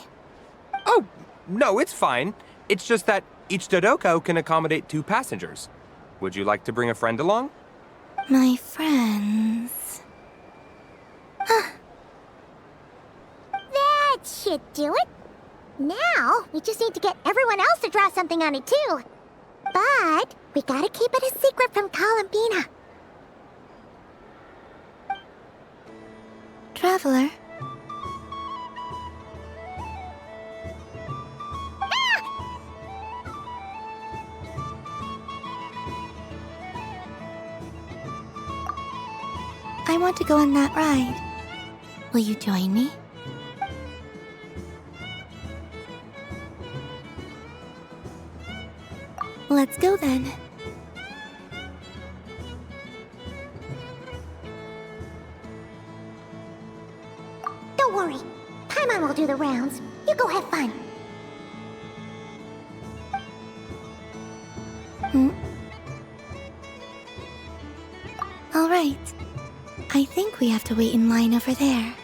Oh, no, it's fine. It's just that each Dodoko can accommodate 2 passengers. Would you like to bring a friend along? My friends... That should do it. Now, we just need to get everyone else to draw something on it too. But we gotta keep it a secret from Columbina. Traveler. I want to go on that ride. Will you join me? Let's go then. Don't worry. Paimon will do the rounds. You go have fun. All right. I think we have to wait in line over there.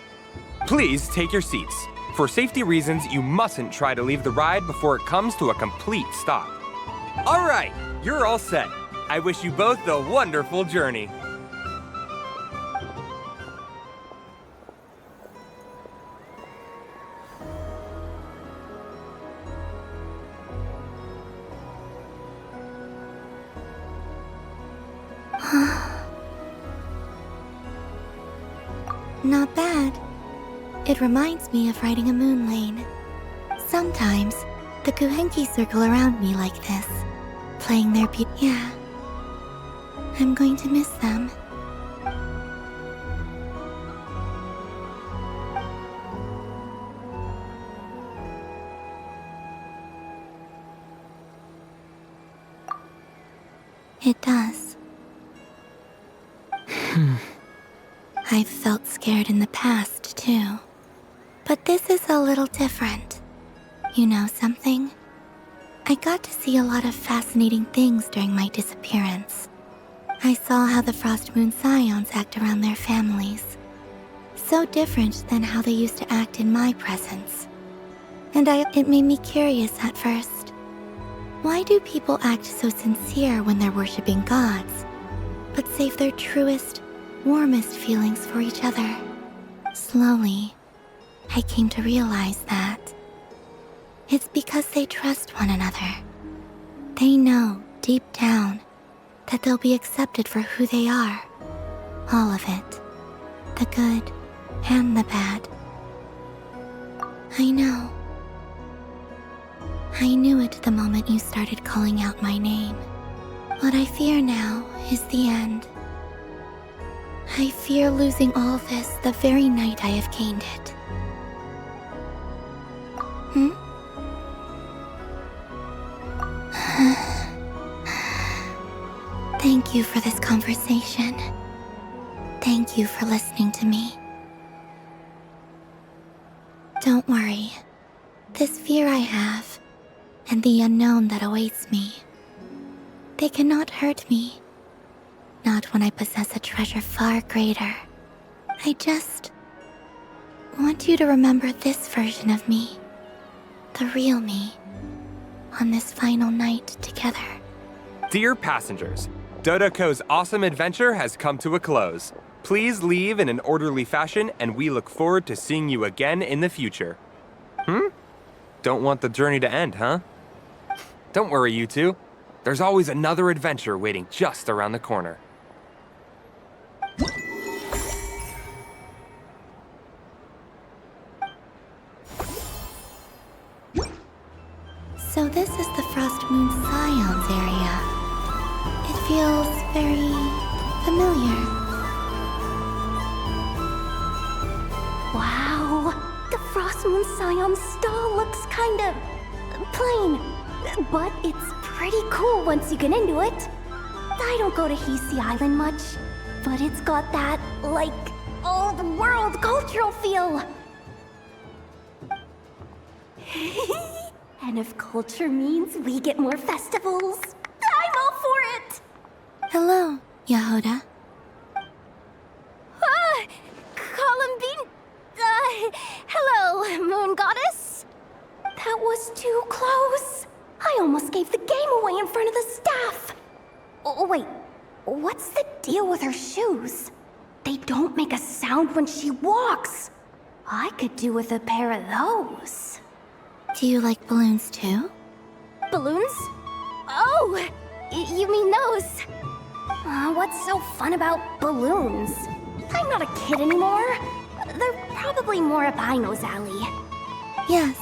Please take your seats. For safety reasons, you mustn't try to leave the ride before it comes to a complete stop. All right, you're all set. I wish you both a wonderful journey. Not bad. It reminds me of riding a moon lane. Sometimes, the Kuhenki circle around me like this, playing their beat. Yeah. I'm going to miss them. It does. I've felt scared in the past, too. But this is a little different. You know something? I got to see a lot of fascinating things during my disappearance. I saw how the Frost Moon Scions act around their families. So different than how they used to act in my presence. And it made me curious at first. Why do people act so sincere when they're worshipping gods, but save their truest, warmest feelings for each other? Slowly, I came to realize that it's because they trust one another. They know, deep down, that they'll be accepted for who they are. All of it. The good and the bad. I know. I knew it the moment you started calling out my name. What I fear now is the end. I fear losing all this the very night I have gained it. Thank you for this conversation. Thank you for listening to me. Don't worry. This fear I have, and the unknown that awaits me, they cannot hurt me. Not when I possess a treasure far greater. I just want you to remember this version of me, the real me, on this final night together. Dear passengers, Dodoko's awesome adventure has come to a close. Please leave in an orderly fashion, and we look forward to seeing you again in the future. Don't want the journey to end, huh? Don't worry, you two. There's always another adventure waiting just around the corner. So this is the Frost Moon Scions area. It feels very familiar. Wow, the Frost Moon Scion stall looks kind of plain. But it's pretty cool once you get into it. I don't go to Hisi Island much, but it's got that, like, old-world cultural feel. And if culture means we get more festivals, I'm all for it! Hello, Yehoda. Columbine... hello, Moon Goddess? That was too close. I almost gave the game away in front of the staff. Oh, wait, what's the deal with her shoes? They don't make a sound when she walks. I could do with a pair of those. Do you like balloons too? Balloons? Oh, you mean those? What's so fun about balloons? I'm not a kid anymore. They're probably more up Aino's alley. Yes.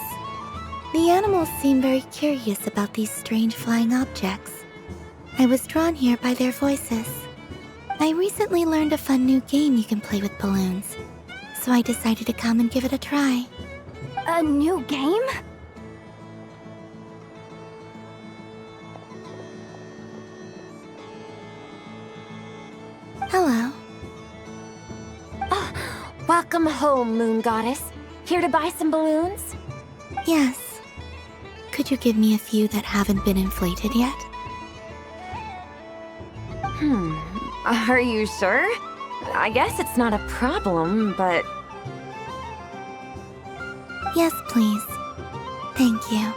The animals seem very curious about these strange flying objects. I was drawn here by their voices. I recently learned a fun new game you can play with balloons, so I decided to come and give it a try. A new game? Hello. Welcome home, Moon Goddess. Here to buy some balloons? Yes. Could you give me a few that haven't been inflated yet? Are you sure? I guess it's not a problem, but... Yes, please. Thank you.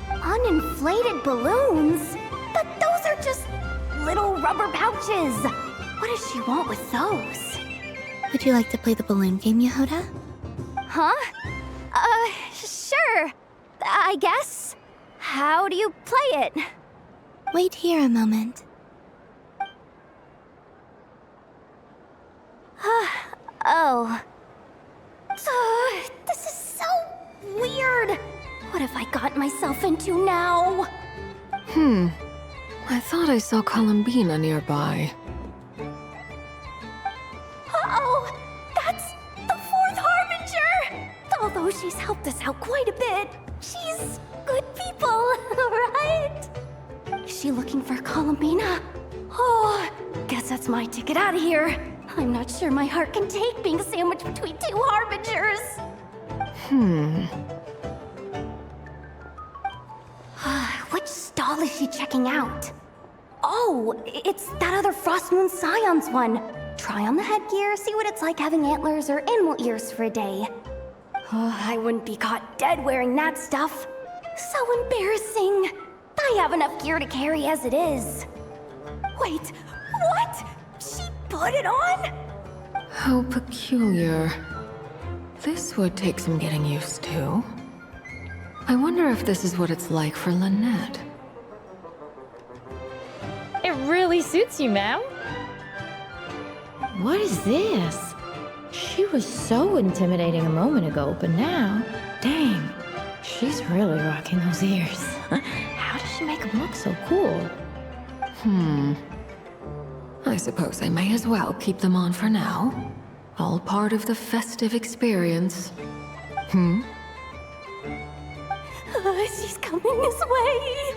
Uninflated balloons? But those are just little rubber pouches. What does she want with those? Would you like to play the balloon game, Yehoda? Huh? Sure. I guess. How do you play it? Wait here a moment. Oh. This is so weird. What have I got myself into now? I thought I saw Columbina nearby. Uh-oh! That's the fourth Harbinger! Although she's helped us out quite a bit, she's good people, right? Is she looking for Columbina? Oh, guess that's my ticket out of here. I'm not sure my heart can take being sandwiched between two Harbingers. Which stall is she checking out? Oh, it's that other Frost Moon Scion's one. Try on the headgear, see what it's like having antlers or animal ears for a day. Oh, I wouldn't be caught dead wearing that stuff. So embarrassing. I have enough gear to carry as it is. Wait, what? She put it on? How peculiar. This would take some getting used to. I wonder if this is what it's like for Lynette. It really suits you, ma'am. What is this? She was so intimidating a moment ago, but now, dang, she's really rocking those ears. How does she make them look so cool? I suppose I may as well keep them on for now. All part of the festive experience. She's coming this way.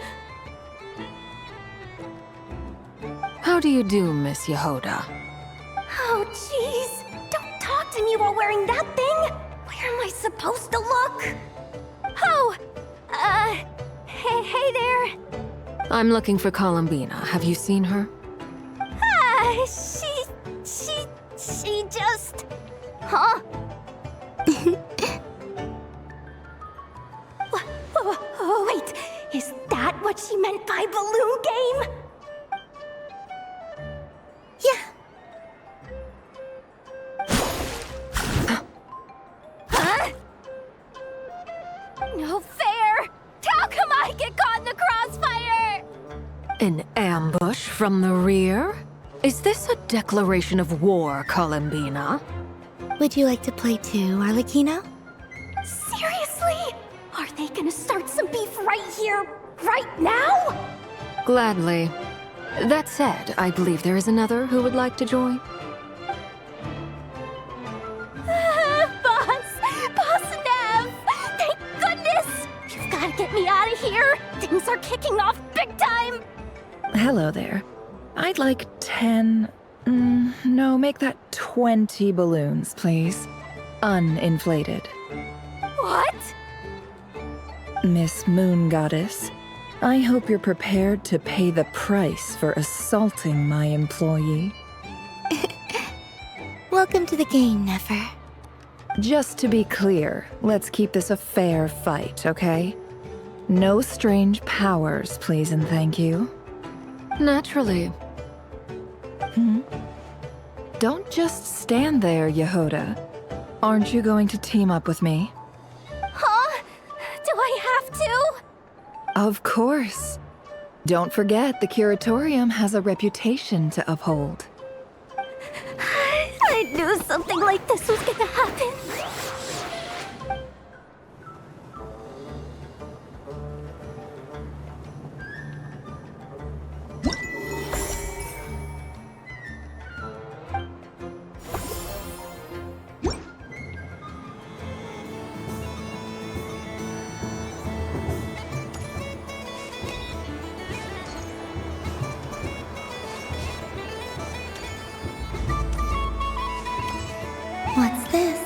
How do you do, Miss Yehoda? Oh, jeez. Don't talk to me while wearing that thing. Where am I supposed to look? Oh, hey there. I'm looking for Columbina. Have you seen her? She just... Huh? Wait, is that what she meant by balloon game? Yeah. Huh? No fair! How come I get caught in the crossfire? An ambush from the rear? Is this a declaration of war, Columbina? Would you like to play too, Arlecchino? Seriously? Are they gonna start some beef right here, right now? Gladly. That said, I believe there is another who would like to join. Boss Nev! Thank goodness! You've gotta get me out of here! Things are kicking off big time! Hello there. I'd like 10... no, make that 20 balloons, please. Uninflated. What? Miss Moon Goddess, I hope you're prepared to pay the price for assaulting my employee. Welcome to the game, Nefer. Just to be clear, let's keep this a fair fight, okay? No strange powers, please and thank you. Naturally. Don't just stand there, Yehoda. Aren't you going to team up with me? Huh? Do I have to? Of course. Don't forget, the Curatorium has a reputation to uphold. I knew something like this was gonna happen. What's this?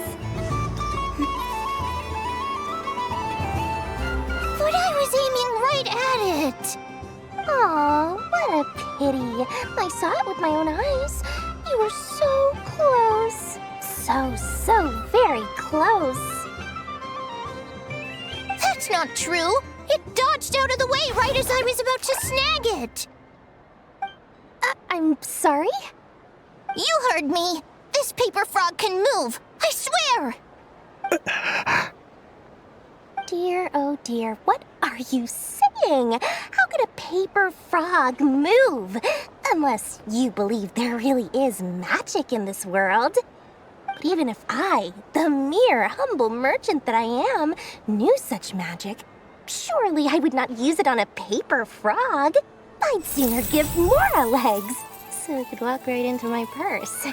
But I was aiming right at it! Aw, what a pity. I saw it with my own eyes. You were so close. So very close. That's not true. It dodged out of the way right as I was about to snag it. I'm sorry? You heard me. This paper frog can move. I swear. Dear, oh dear, what are you saying? How could a paper frog move? Unless you believe there really is magic in this world. But even if I, the mere humble merchant that I am, knew such magic, surely I would not use it on a paper frog. I'd sooner give Mora legs, so it could walk right into my purse.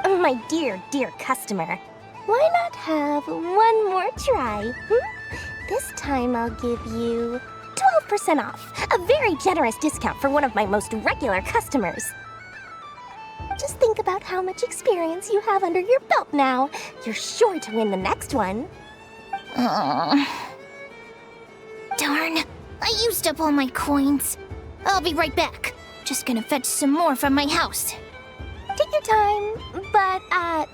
My dear, dear customer, why not have one more try? This time I'll give you 12% off, a very generous discount for one of my most regular customers. Just think about how much experience you have under your belt now. You're sure to win the next one. Darn, I used up all my coins. I'll be right back. Just gonna fetch some more from my house. Take your time, but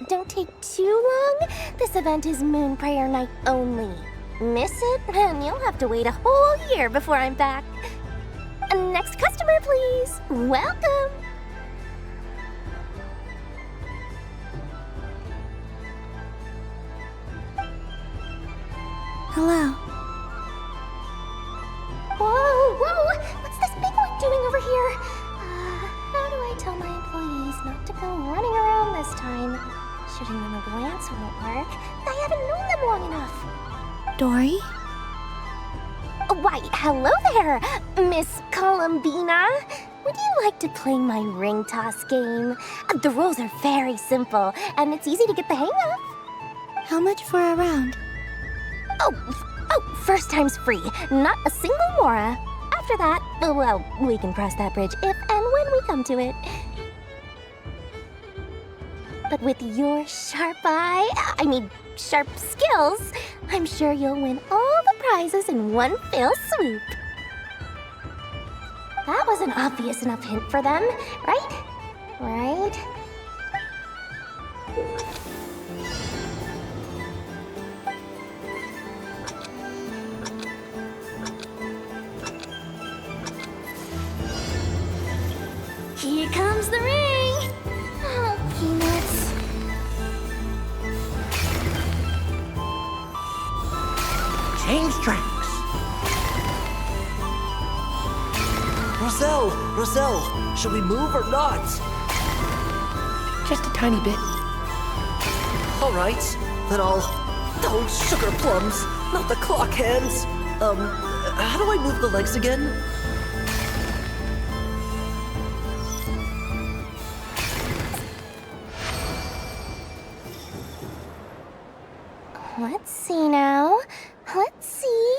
don't take too long. This event is Moon Prayer Night only. Miss it, and you'll have to wait a whole year before I'm back. Next customer, please. Welcome. Hello. Whoa! What's this big one doing over here? How do I tell my employees not to go running around this time? Shooting them a glance won't work. I haven't known them long enough. Dory? Why, hello there, Miss Columbina. Would you like to play my ring toss game? The rules are very simple, and it's easy to get the hang of. How much for a round? Oh, first time's free. Not a single mora. After that, well, we can cross that bridge if and when we come to it. But with your sharp sharp skills, I'm sure you'll win all the prizes in one fell swoop. That was an obvious enough hint for them, right? Right? Here comes the ring! Oh, peanuts. Change tracks! Roselle, should we move or not? Just a tiny bit. All right, then I'll... Oh, sugar plums, not the clock hands. How do I move the legs again? Let's see now. Let's see.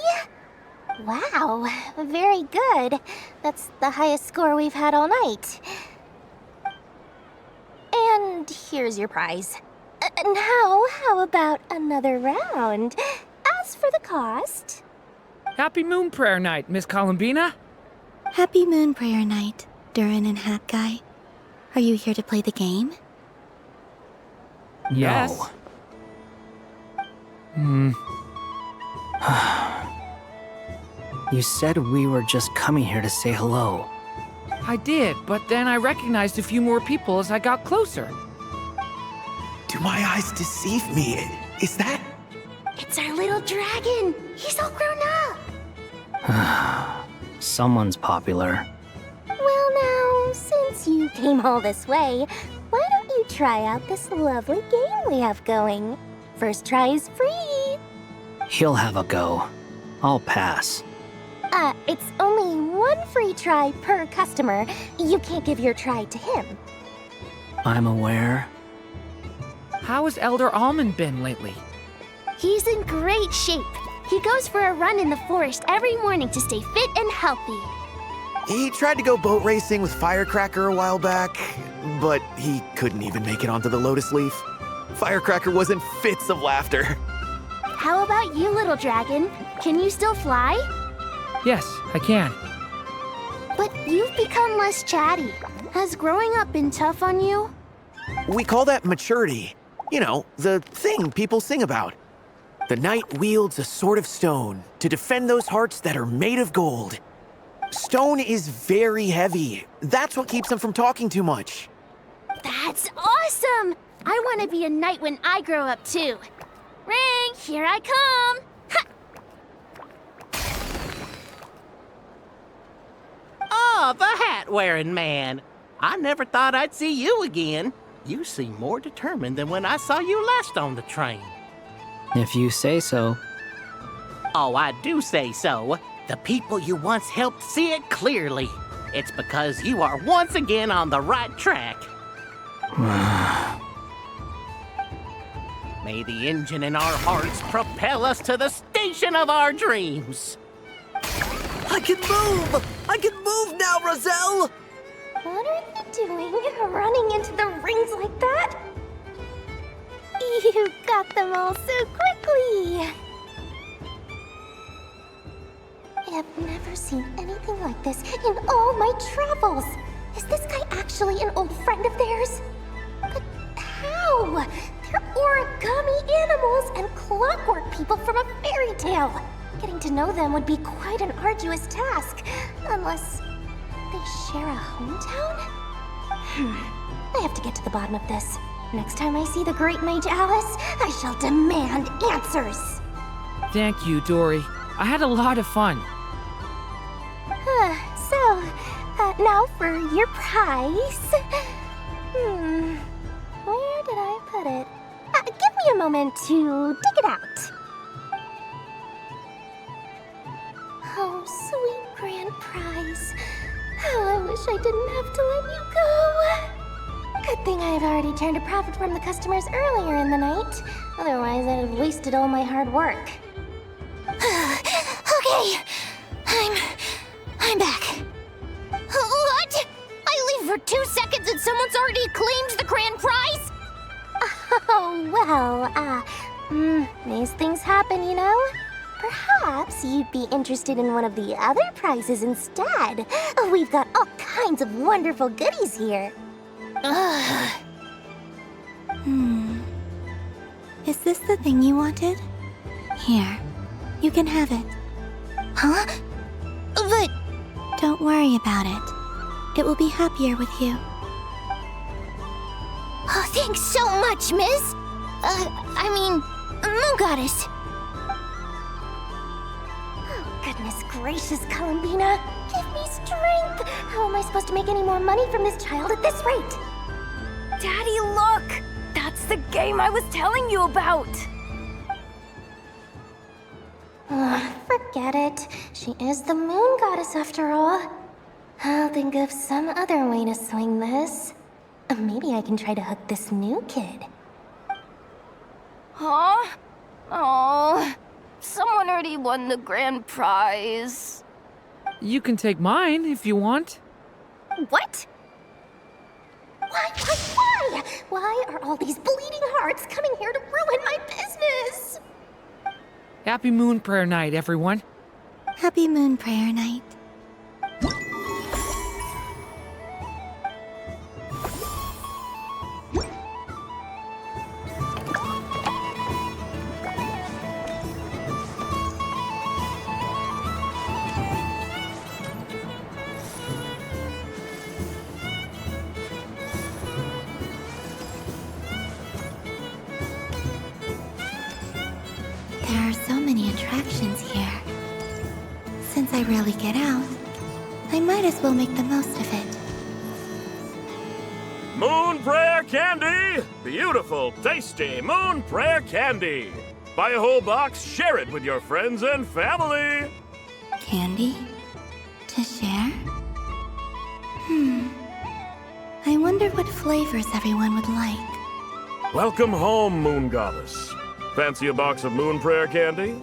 Wow, very good. That's the highest score we've had all night. And here's your prize. Now, how about another round? As for the cost... Happy Moon Prayer Night, Miss Columbina. Happy Moon Prayer Night, Durin and Hat Guy. Are you here to play the game? Yes. You said we were just coming here to say hello. I did, but then I recognized a few more people as I got closer. Do my eyes deceive me? Is that... It's our little dragon! He's all grown up! Someone's popular. Well now, since you came all this way, why don't you try out this lovely game we have going? First try is free! He'll have a go. I'll pass. It's only one free try per customer. You can't give your try to him. I'm aware. How has Elder Almond been lately? He's in great shape. He goes for a run in the forest every morning to stay fit and healthy. He tried to go boat racing with Firecracker a while back, but he couldn't even make it onto the Lotus Leaf. Firecracker was in fits of laughter. How about you, little dragon? Can you still fly? Yes, I can. But you've become less chatty. Has growing up been tough on you? We call that maturity. You know, the thing people sing about. The knight wields a sword of stone to defend those hearts that are made of gold. Stone is very heavy. That's what keeps them from talking too much. That's awesome! I want to be a knight when I grow up too. Ring, here I come! Ha! Oh, the hat-wearing man. I never thought I'd see you again. You seem more determined than when I saw you last on the train. If you say so. Oh, I do say so. The people you once helped see it clearly. It's because you are once again on the right track. May the engine in our hearts propel us to the station of our dreams. I can move! I can move now, Roselle! What are you doing, running into the rings like that? You got them all so quickly! I have never seen anything like this in all my travels! Is this guy actually an old friend of theirs? But how? They're origami animals and clockwork people from a fairy tale. Getting to know them would be quite an arduous task, unless they share a hometown? I have to get to the bottom of this. Next time I see the Great Mage Alice, I shall demand answers. Thank you, Dory. I had a lot of fun. Now for your prize. Where did I put it? Give me a moment to dig it out. Oh, sweet grand prize. How I wish I didn't have to let you go. Good thing I've already turned a profit from the customers earlier in the night. Otherwise, I'd have wasted all my hard work. Okay, I'm back. What? I leave for 2 seconds and someone's already claimed the grand prize? Oh, well, these things happen, you know? Perhaps you'd be interested in one of the other prizes instead. We've got all kinds of wonderful goodies here. Is this the thing you wanted? Here, you can have it. Huh? But... Don't worry about it. It will be happier with you. Oh, thanks so much, miss. Moon Goddess. Oh, goodness gracious, Columbina. Give me strength. How am I supposed to make any more money from this child at this rate? Daddy, look! That's the game I was telling you about! Forget it. She is the Moon Goddess after all. I'll think of some other way to swing this. Maybe I can try to hook this new kid. Huh? Oh, Someone already won the grand prize. You can take mine if you want. What? Why? Why are all these bleeding hearts coming here to ruin my business? Happy Moon Prayer Night, everyone. Happy Moon Prayer Night. There are so many attractions here. Since I rarely get out, I might as well make the most of it. Moon Prayer Candy! Beautiful, tasty Moon Prayer Candy! Buy a whole box, share it with your friends and family! Candy? To share? I wonder what flavors everyone would like. Welcome home, Moon Goddess. Fancy a box of Moon Prayer Candy?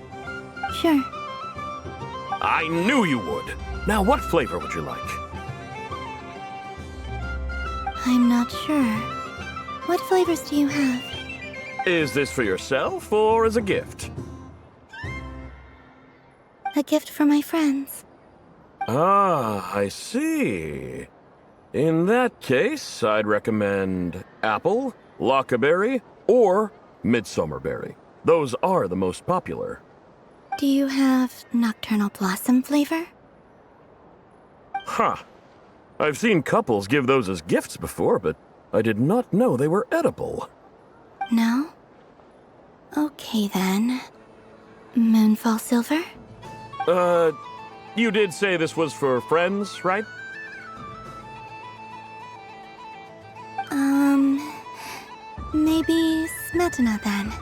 Sure. I knew you would. Now, what flavor would you like? I'm not sure. What flavors do you have? Is this for yourself or as a gift? A gift for my friends. Ah, I see. In that case, I'd recommend apple, lockaberry, or midsummerberry. Those are the most popular. Do you have nocturnal blossom flavor? Huh. I've seen couples give those as gifts before, but I did not know they were edible. No? Okay then. Moonfall silver? You did say this was for friends, right? Maybe smetana then.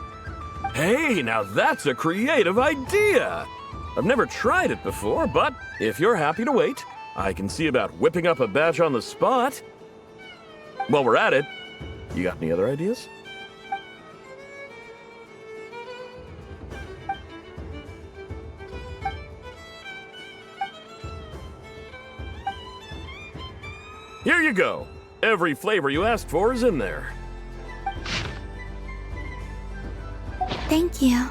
Hey, now that's a creative idea! I've never tried it before, but if you're happy to wait, I can see about whipping up a batch on the spot. While we're at it, you got any other ideas? Here you go. Every flavor you asked for is in there. Thank you.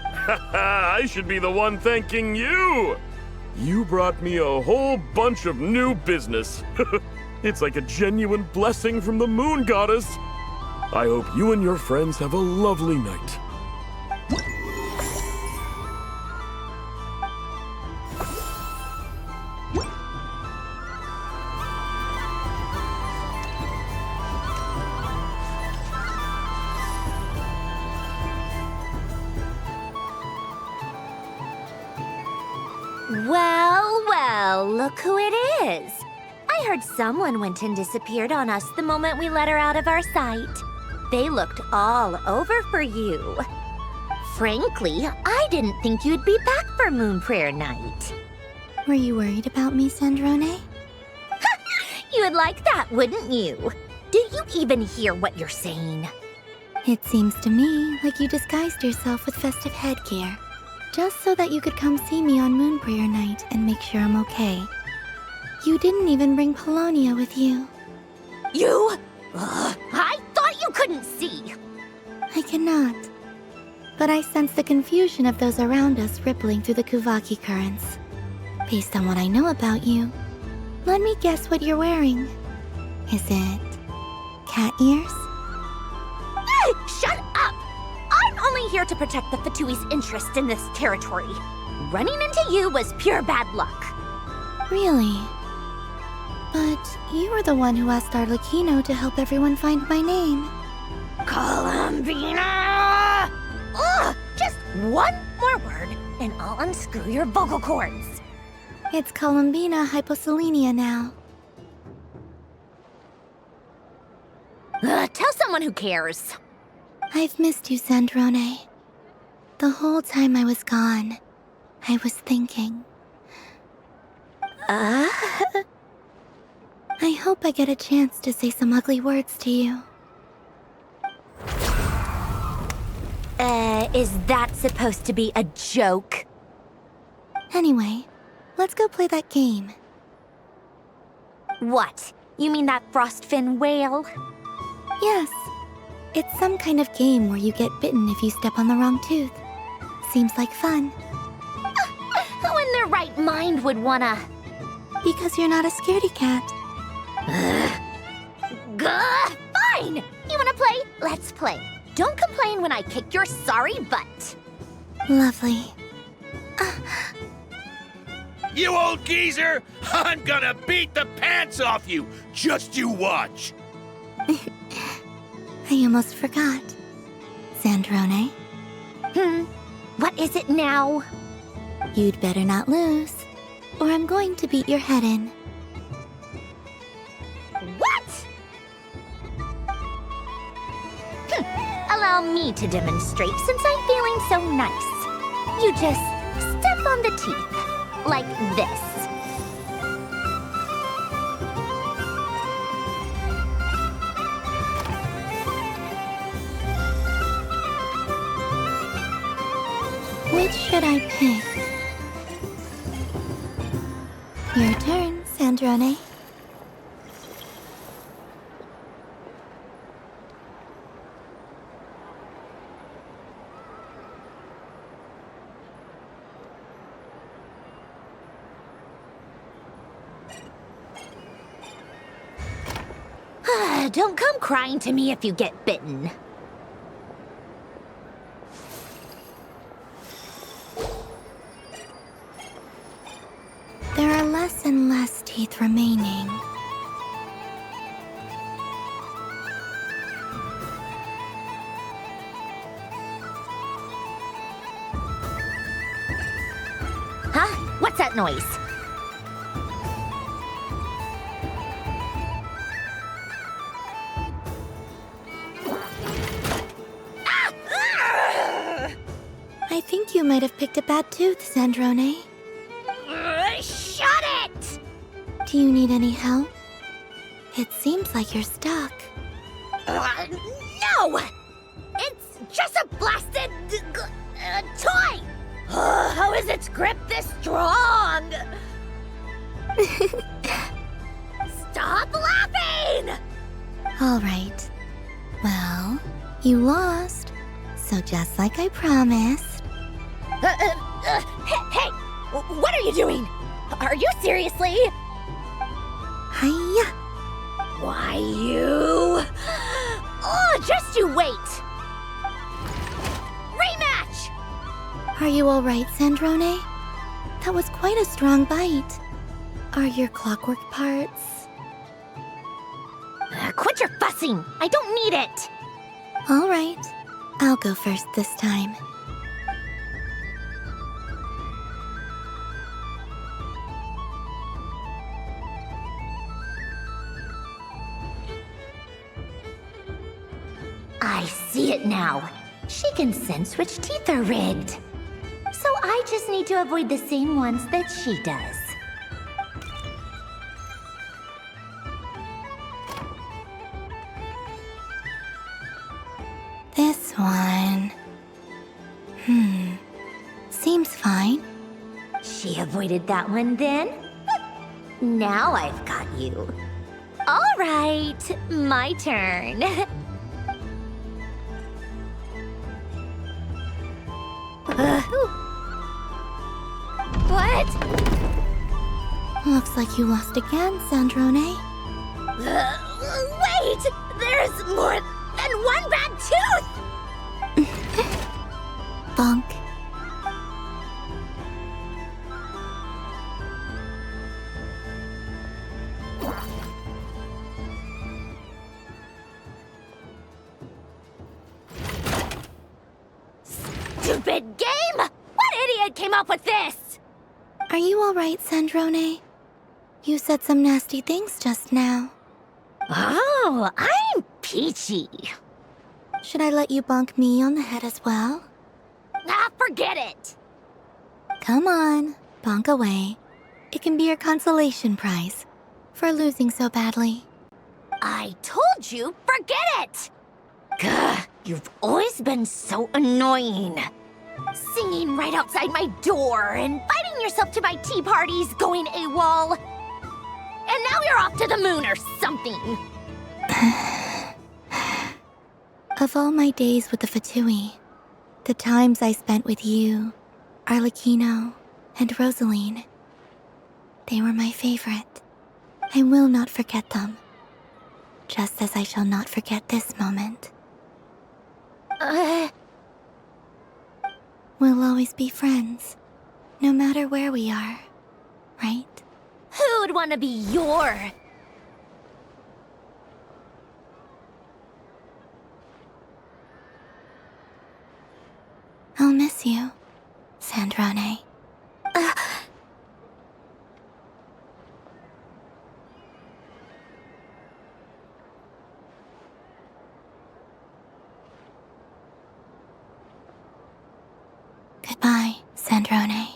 Haha, I should be the one thanking you! You brought me a whole bunch of new business. It's like a genuine blessing from the Moon Goddess. I hope you and your friends have a lovely night. Well, look who it is. I heard someone went and disappeared on us the moment we let her out of our sight. They looked all over for you. Frankly, I didn't think you'd be back for Moon Prayer Night. Were you worried about me, Sandrone? You would like that, wouldn't you? Do you even hear what you're saying? It seems to me like you disguised yourself with festive headgear, just so that you could come see me on Moon Prayer Night and make sure I'm okay. You didn't even bring Polonia with you. You? I thought you couldn't see. I cannot. But I sense the confusion of those around us rippling through the Kuvaki currents. Based on what I know about you, let me guess what you're wearing. Is it cat ears? Hey, shut up! I'm only here to protect the Fatui's interest in this territory. Running into you was pure bad luck. Really? But you were the one who asked Arlecchino to help everyone find my name. Columbina! Ugh! Just one more word, and I'll unscrew your vocal cords. It's Columbina hyposelenia now. Tell someone who cares. I've missed you, Sandrone. The whole time I was gone, I was thinking. I hope I get a chance to say some ugly words to you. Is that supposed to be a joke? Anyway, let's go play that game. What? You mean that frostfin whale? Yes. It's some kind of game where you get bitten if you step on the wrong tooth. Seems like fun. Who in their right mind would wanna? Because you're not a scaredy cat. Gah! Fine! You wanna play? Let's play. Don't complain when I kick your sorry butt. Lovely. You old geezer! I'm gonna beat the pants off you! Just you watch! I almost forgot. Sandrone? What is it now? You'd better not lose, or I'm going to beat your head in. What? Allow me to demonstrate since I'm feeling so nice. You just step on the teeth, like this. Which should I pick? Your turn, Sandrone. Don't come crying to me if you get bitten. There are less and less teeth remaining. Huh? What's that noise? I think you might have picked a bad tooth, Sandrone. Shut it! Do you need any help? It seems like you're stuck. No! It's just a blasted toy! How is its grip this strong? Stop laughing! All right. Well, you lost. So just like I promised. Hey! What are you doing? Are you seriously? Hiya! Why, you... Oh, just you wait! Rematch! Are you all right, Sandrone? That was quite a strong bite. Are your clockwork parts? Quit your fussing! I don't need it! All right. I'll go first this time. I see it now. She can sense which teeth are rigged. So I just need to avoid the same ones that she does. This one... Seems fine. She avoided that one then? Now I've got you. All right, my turn. What? Looks like you lost again, Sandrone. Wait! There's more than one bad tooth! Bonk. Stupid game! What idiot came up with this? Are you all right, Sandrone? You said some nasty things just now. Oh, I'm peachy. Should I let you bonk me on the head as well? Ah, forget it. Come on, bonk away. It can be your consolation prize for losing so badly. I told you, forget it! Gah, You've always been so annoying. Singing right outside my door, inviting yourself to my tea parties, going AWOL. And now you're off to the moon or something. Of all my days with the Fatui, the times I spent with you, Arlecchino, and Rosaline, they were my favorite. I will not forget them. Just as I shall not forget this moment. We'll always be friends, no matter where we are, right? Who'd want to be your... I'll miss you, Sandrone. Goodbye, Sandrone.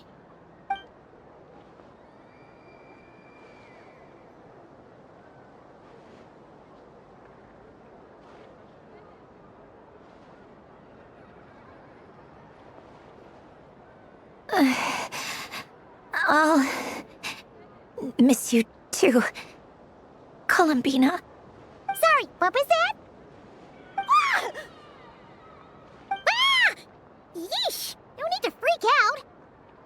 I'll miss you too, Columbina. Sorry, what was that? Ah! Ah! Yeesh! No need to freak out.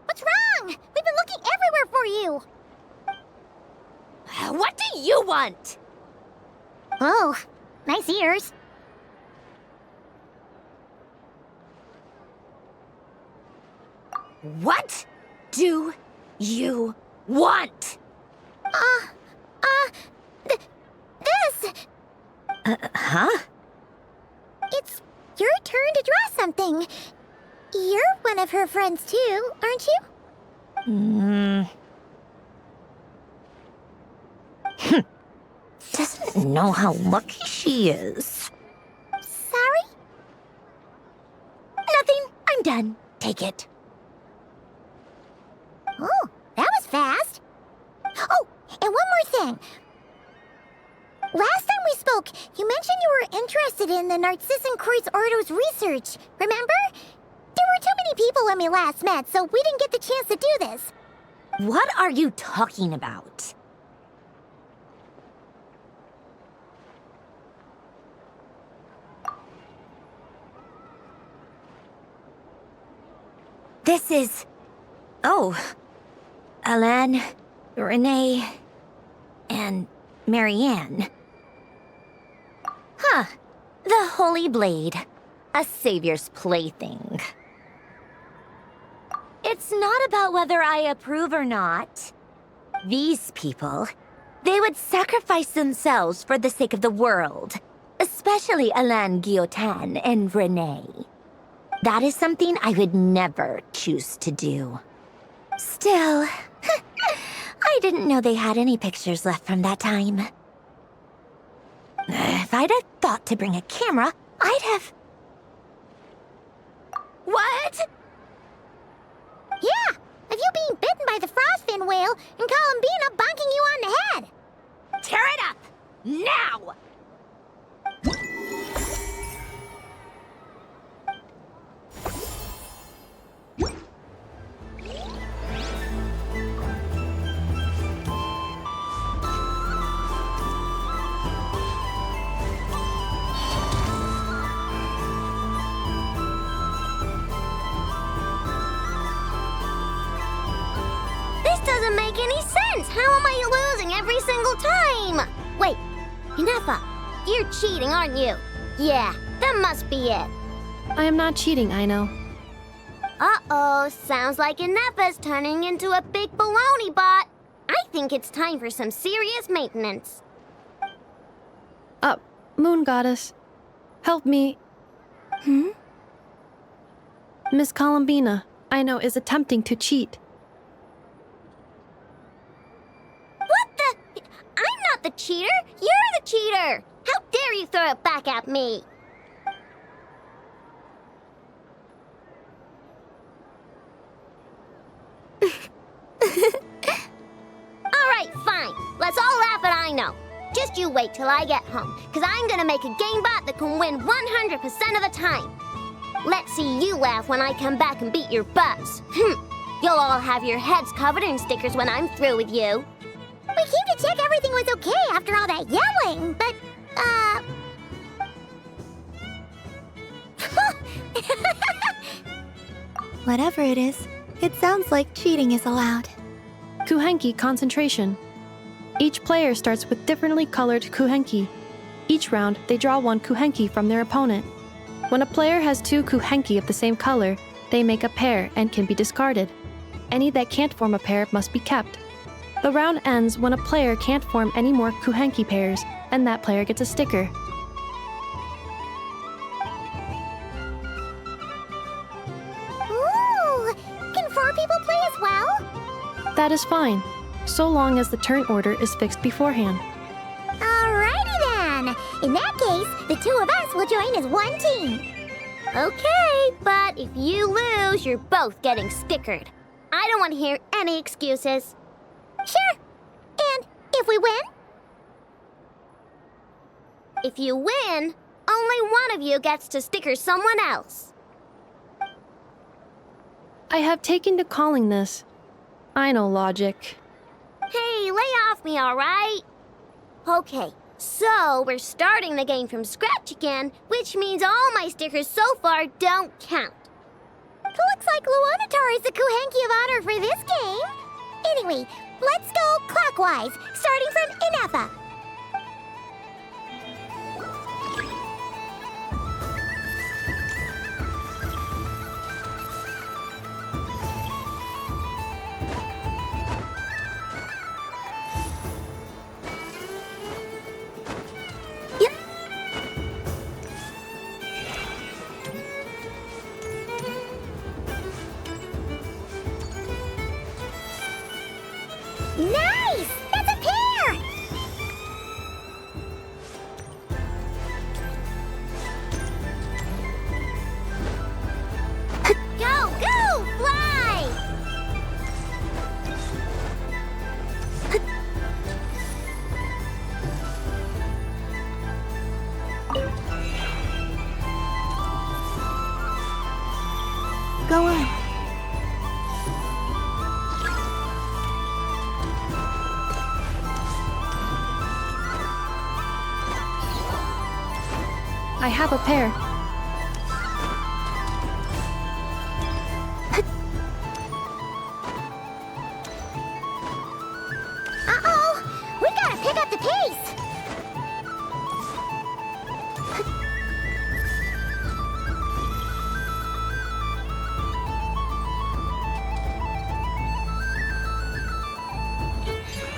What's wrong? We've been looking everywhere for you. What do you want? Oh, nice ears. What do you want? This. Huh? It's your turn to draw something. You're one of her friends too, aren't you? Doesn't know how lucky she is. Sorry? Nothing. I'm done. Take it. Oh, that was fast. Oh, and one more thing. Last time we spoke, you mentioned you were interested in the Narcissan Kreuz Ordo's research, remember? There were too many people when we last met, so we didn't get the chance to do this. What are you talking about? This is... Oh... Alain, Renee, and Marianne. Huh. The Holy Blade. A savior's plaything. It's not about whether I approve or not. These people, they would sacrifice themselves for the sake of the world. Especially Alain Guillotin and Renee. That is something I would never choose to do. Still, I didn't know they had any pictures left from that time. If I'd have thought to bring a camera, I'd have... What? Yeah, of you being bitten by the frostfin whale and Columbina bonking you on the head. Tear it up! Now! Doesn't make any sense. How am I losing every single time? Wait, Inefa, you're cheating, aren't you? Yeah, that must be it. I am not cheating, Aino. Uh-oh, sounds like Inefa's turning into a big baloney bot. I think it's time for some serious maintenance. Moon Goddess, help me. Miss Columbina, Aino is attempting to cheat. I'm not the cheater! You're the cheater! How dare you throw it back at me? Alright, fine. Let's all laugh at Aino. Just you wait till I get home, because I'm gonna make a game bot that can win 100% of the time. Let's see you laugh when I come back and beat your butts. You'll all have your heads covered in stickers when I'm through with you. We came to check everything was okay after all that yelling, but, Whatever it is, it sounds like cheating is allowed. Kuhenki concentration. Each player starts with differently colored kuhenki. Each round, they draw one kuhenki from their opponent. When a player has two kuhenki of the same color, they make a pair and can be discarded. Any that can't form a pair must be kept. The round ends when a player can't form any more kuhenki pairs, and that player gets a sticker. ooh, can 4 people play as well? That is fine, so long as the turn order is fixed beforehand. Alrighty then. In that case, the 2 of us will join as one team. Okay, but if you lose, you're both getting stickered. I don't want to hear any excuses. Sure. And if we win? If you win, only one of you gets to sticker someone else. I have taken to calling this. I know logic. Hey, lay off me, all right? Okay, so we're starting the game from scratch again, which means all my stickers so far don't count. Looks like Luonatar is the Kuhenki of honor for this game. Anyway, let's go clockwise, starting from Inafa. Nice! That's a pair! Go, go, fly! Go on. I have a pair. Uh-oh! We gotta pick up the pace!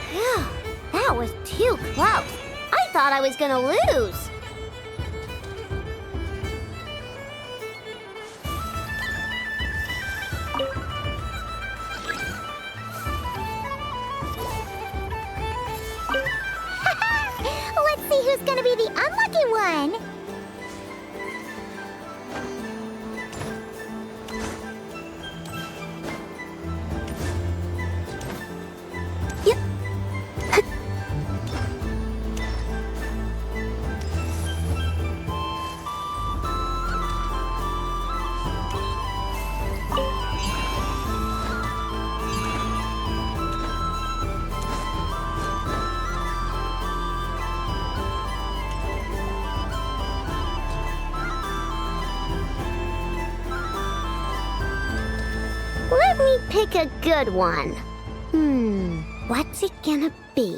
Phew, that was too close. I thought I was gonna lose. Let's see who's gonna be the unlucky one! Let me pick a good one. What's it gonna be? You're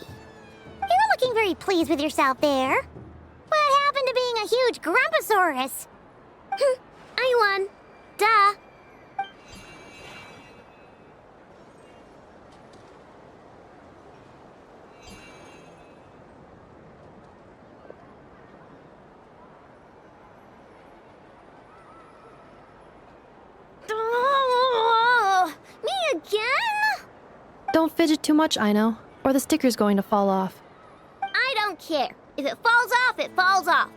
not looking very pleased with yourself there. What happened to being a huge Grumposaurus? I won. Duh. Oh, me again? Don't fidget too much, Aino, or the sticker's going to fall off. I don't care. If it falls off, it falls off.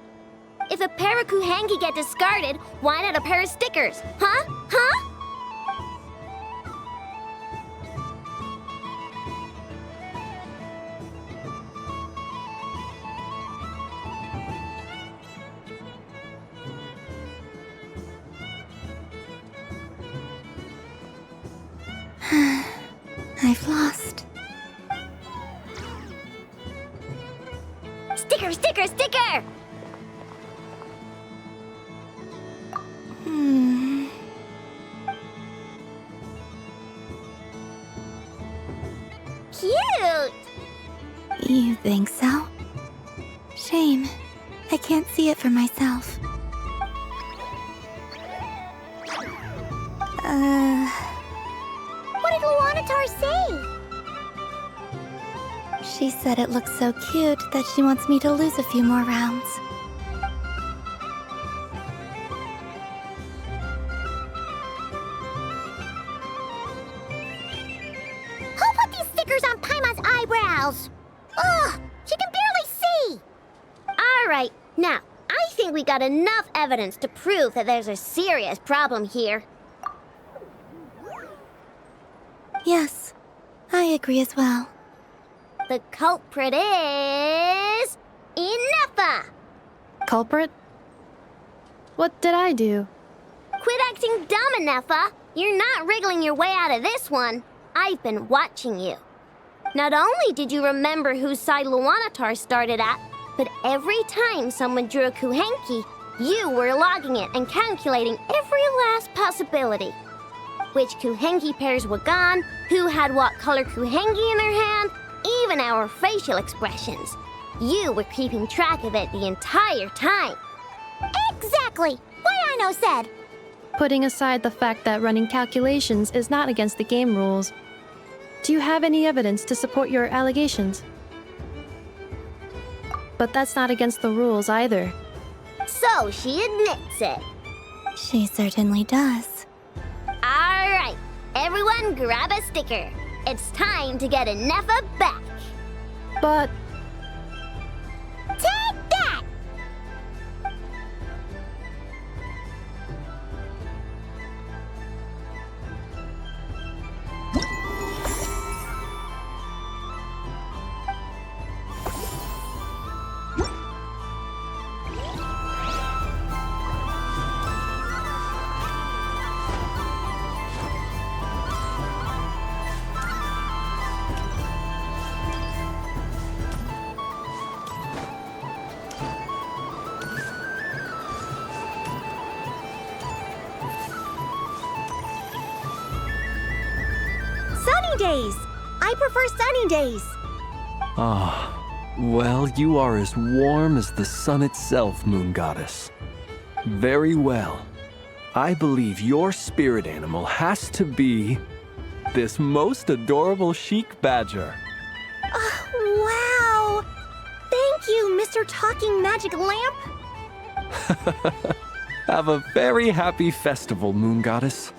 If a pair of Kuhenki get discarded, why not a pair of stickers? Huh? Huh? I've lost. Sticker, sticker, sticker! Cute! You think so? Shame. I can't see it for myself. What did Luanatar say? She said it looks so cute that she wants me to lose a few more rounds. Who put these stickers on Paimon's eyebrows? Ugh, she can barely see! Alright, now, I think we got enough evidence to prove that there's a serious problem here. Yes, I agree as well. The culprit is... Ineffa! Culprit? What did I do? Quit acting dumb, Ineffa! You're not wriggling your way out of this one. I've been watching you. Not only did you remember whose side Luanatar started at, but every time someone drew a Kuhenki, you were logging it and calculating every last possibility. Which Kuhenki pairs were gone, who had what color Kuhenki in their hand, even our facial expressions. You were keeping track of it the entire time. Exactly! What I know said! Putting aside the fact that running calculations is not against the game rules, do you have any evidence to support your allegations? But that's not against the rules either. So she admits it. She certainly does. Alright, everyone grab a sticker. It's time to get Ineffa back. But... Take that! Days. I prefer sunny days. Ah, well, you are as warm as the sun itself, Moon Goddess. Very well. I believe your spirit animal has to be this most adorable chic badger. Wow! Thank you, Mr. Talking Magic Lamp. Have a very happy festival, Moon Goddess.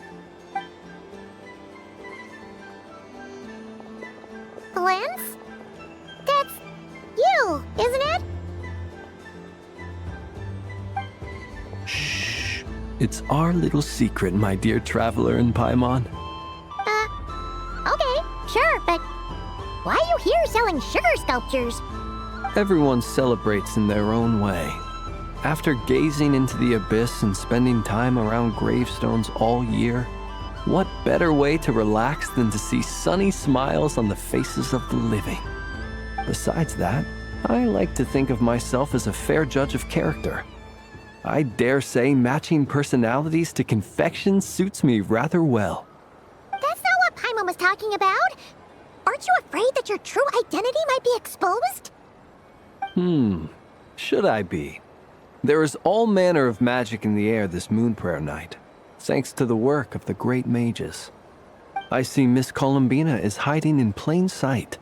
Lance? That's you, isn't it? Shh. It's our little secret, my dear traveler in Paimon. Okay, sure, but why are you here selling sugar sculptures? Everyone celebrates in their own way. After gazing into the abyss and spending time around gravestones all year, what better way to relax than to see sunny smiles on the faces of the living? Besides that, I like to think of myself as a fair judge of character. I dare say matching personalities to confection suits me rather well. That's not what Paimon was talking about. Aren't you afraid that your true identity might be exposed? Should I be? There is all manner of magic in the air this moon prayer night, thanks to the work of the great mages. I see Miss Columbina is hiding in plain sight.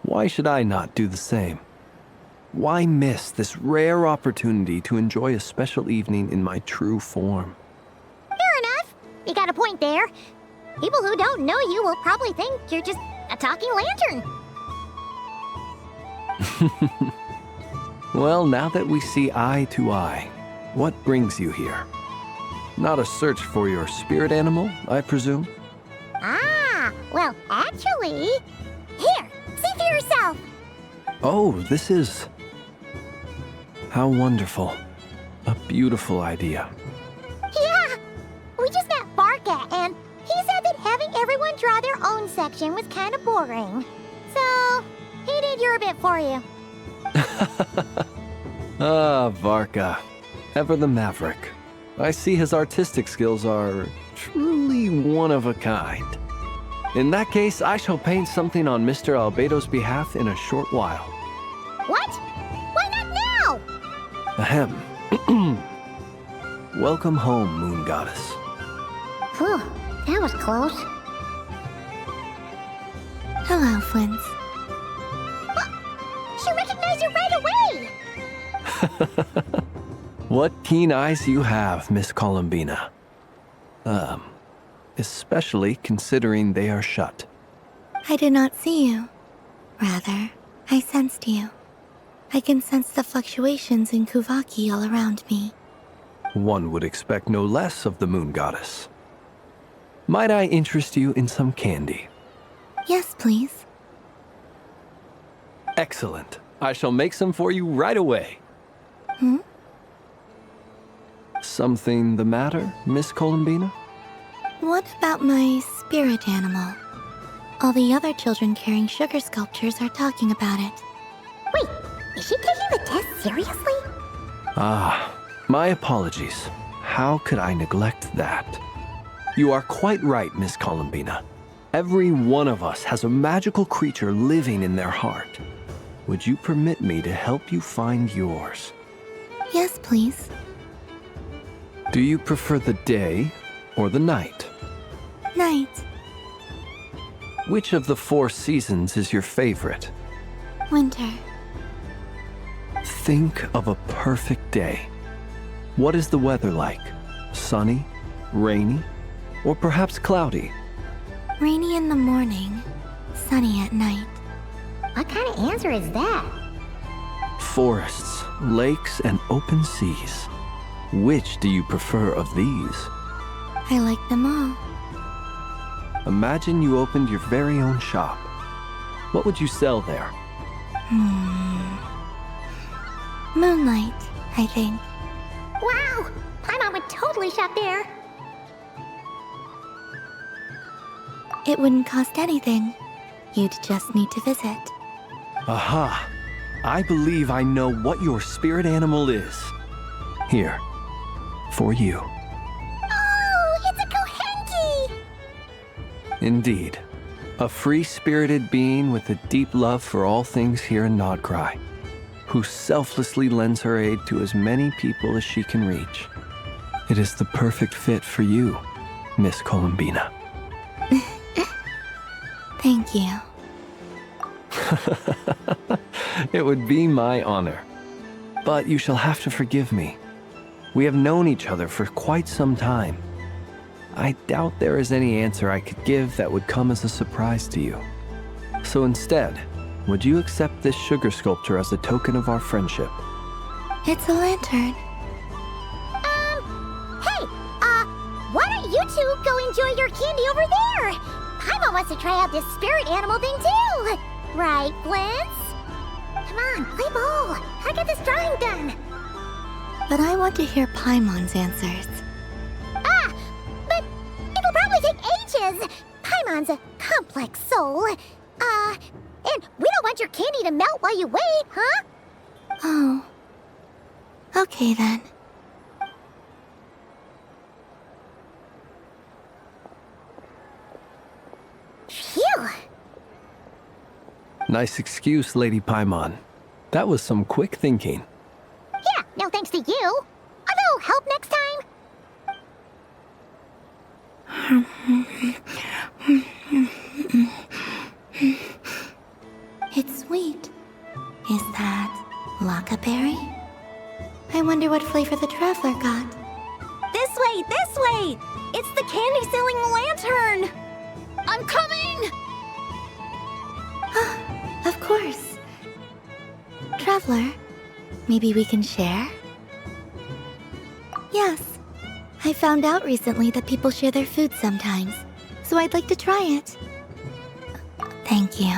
Why should I not do the same? Why miss this rare opportunity to enjoy a special evening in my true form? Fair enough. You got a point there. People who don't know you will probably think you're just a talking lantern. Well, now that we see eye to eye, what brings you here? Not a search for your spirit animal, I presume? Ah, well, actually... Here, see for yourself. Oh, this is... How wonderful. A beautiful idea. Yeah, we just met Barca, and he said that having everyone draw their own section was kind of boring. So, he did your bit for you. Ah, Varka. Ever the maverick. I see his artistic skills are truly one of a kind. In that case, I shall paint something on Mr. Albedo's behalf in a short while. What? Why not now? Ahem. Welcome home, Moon Goddess. Whew, that was close. Hello, Flint. She recognized you right away! What keen eyes you have, Miss Columbina. Especially considering they are shut. I did not see you. Rather, I sensed you. I can sense the fluctuations in Kuvaki all around me. One would expect no less of the Moon Goddess. Might I interest you in some candy? Yes, please. Excellent. I shall make some for you right away. Hmm? Something the matter, Miss Columbina? What about my spirit animal? All the other children carrying sugar sculptures are talking about it. Wait, is she taking the test seriously? Ah, my apologies. How could I neglect that? You are quite right, Miss Columbina. Every one of us has a magical creature living in their heart. Would you permit me to help you find yours? Yes, please. Do you prefer the day or the night? Night. Which of the 4 seasons is your favorite? Winter. Think of a perfect day. What is the weather like? Sunny, rainy, or perhaps cloudy? Rainy in the morning, sunny at night. What kind of answer is that? Forests, lakes, and open seas. Which do you prefer of these? I like them all. Imagine you opened your very own shop. What would you sell there? Moonlight, I think. Wow! Paimon would totally shop there. It wouldn't cost anything. You'd just need to visit. Aha! I believe I know what your spirit animal is. Here, for you. Oh, it's a Kohenki! Indeed. A free-spirited being with a deep love for all things here in Nodcry, who selflessly lends her aid to as many people as she can reach. It is the perfect fit for you, Miss Columbina. Thank you. It would be my honor. But you shall have to forgive me. We have known each other for quite some time. I doubt there is any answer I could give that would come as a surprise to you. So instead, would you accept this sugar sculpture as a token of our friendship? It's a lantern. Hey, why don't you two go enjoy your candy over there? Paimon wants to try out this spirit animal thing too. Right, Blintz? Come on, play ball. I get this drawing done. But I want to hear Paimon's answers. But it'll probably take ages. Paimon's a complex soul. And we don't want your candy to melt while you wait, huh? Oh. Okay then. Phew. Nice excuse, Lady Paimon. That was some quick thinking. Yeah, no thanks to you. A little help next time? It's sweet. Is that Lockaberry? I wonder what flavor the Traveler got. This way, this way! It's the candy-selling lantern! I'm coming! Of course. Traveler, maybe we can share? Yes. I found out recently that people share their food sometimes, so I'd like to try it. Thank you.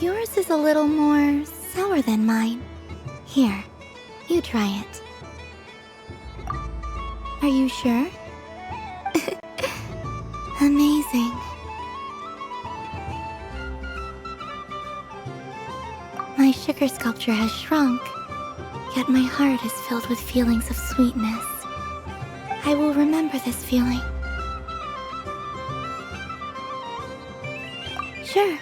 Yours is a little more sour warmer than mine. Here, you try it. Are you sure? Amazing. My sugar sculpture has shrunk, yet my heart is filled with feelings of sweetness. I will remember this feeling. Sure.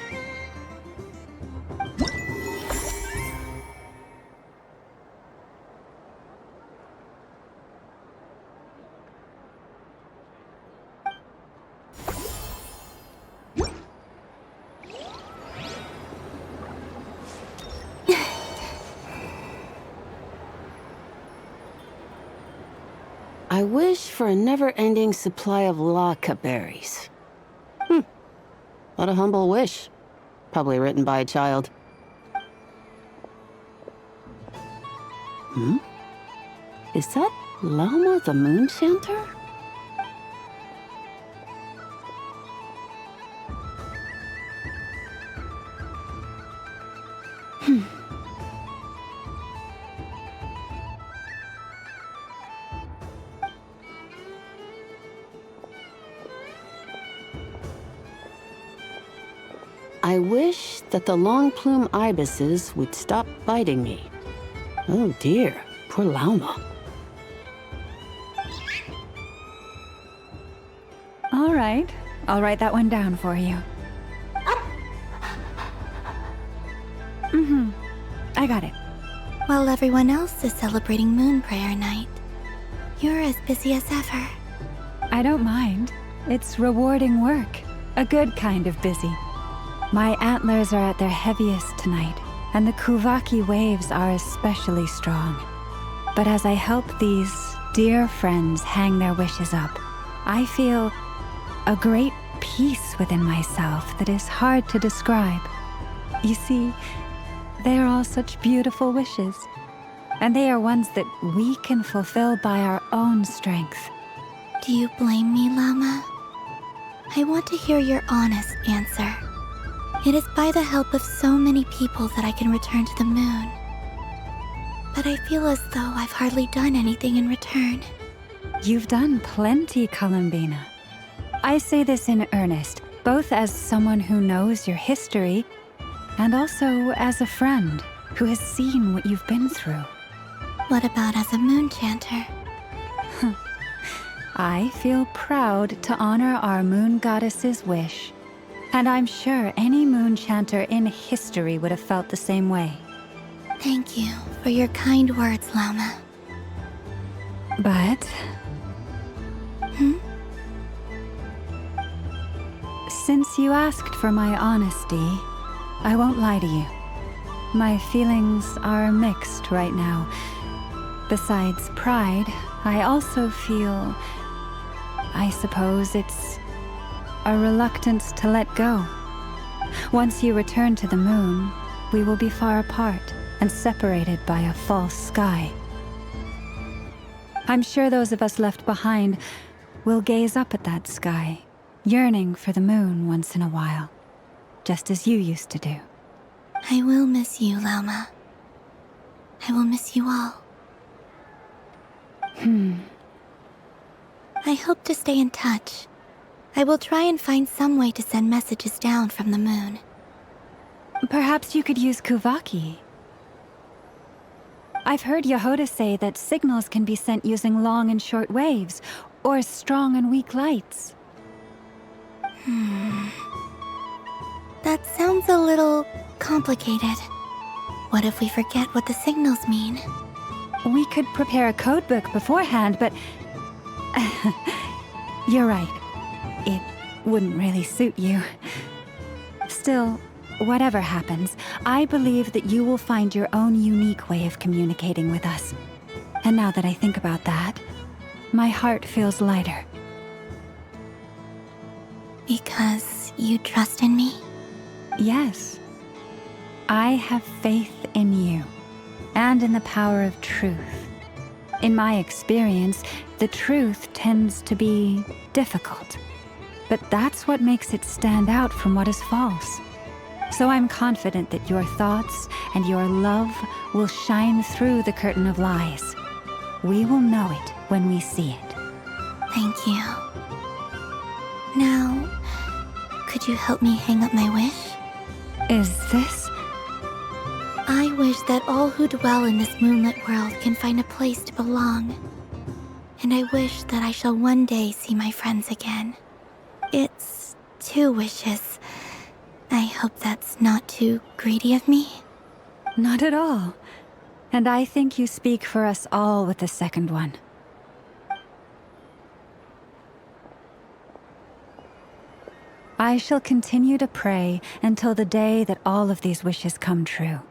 I wish for a never-ending supply of Laka berries. What a humble wish. Probably written by a child. Is that Lauma the Moon Chanter? I wish that the long plume ibises would stop biting me. Oh dear, poor Lauma. All right, I'll write that one down for you. I got it. While everyone else is celebrating Moon Prayer Night, you're as busy as ever. I don't mind. It's rewarding work. A good kind of busy. My antlers are at their heaviest tonight, and the Kuvaki waves are especially strong. But as I help these dear friends hang their wishes up, I feel a great peace within myself that is hard to describe. You see, they are all such beautiful wishes, and they are ones that we can fulfill by our own strength. Do you blame me, Llama? I want to hear your honest answer. It is by the help of so many people that I can return to the moon. But I feel as though I've hardly done anything in return. You've done plenty, Columbina. I say this in earnest, both as someone who knows your history, and also as a friend who has seen what you've been through. What about as a moon chanter? I feel proud to honor our moon goddess's wish. And I'm sure any moon chanter in history would have felt the same way. Thank you for your kind words, Llama. But... Since you asked for my honesty, I won't lie to you. My feelings are mixed right now. Besides pride, I also feel... I suppose it's a reluctance to let go. Once you return to the moon, we will be far apart and separated by a false sky. I'm sure those of us left behind will gaze up at that sky, yearning for the moon once in a while, just as you used to do. I will miss you, Llama. I will miss you all. I hope to stay in touch. I will try and find some way to send messages down from the moon. Perhaps you could use Kuvaki. I've heard Yehoda say that signals can be sent using long and short waves, or strong and weak lights. That sounds a little complicated. What if we forget what the signals mean? We could prepare a codebook beforehand, but... You're right. It wouldn't really suit you. Still, whatever happens, I believe that you will find your own unique way of communicating with us. And now that I think about that, my heart feels lighter. Because you trust in me? Yes. I have faith in you, and in the power of truth. In my experience, the truth tends to be difficult. But that's what makes it stand out from what is false. So I'm confident that your thoughts and your love will shine through the curtain of lies. We will know it when we see it. Thank you. Now, could you help me hang up my wish? Is this? I wish that all who dwell in this moonlit world can find a place to belong. And I wish that I shall one day see my friends again. It's 2 wishes. I hope that's not too greedy of me. Not at all. And I think you speak for us all with the second one. I shall continue to pray until the day that all of these wishes come true.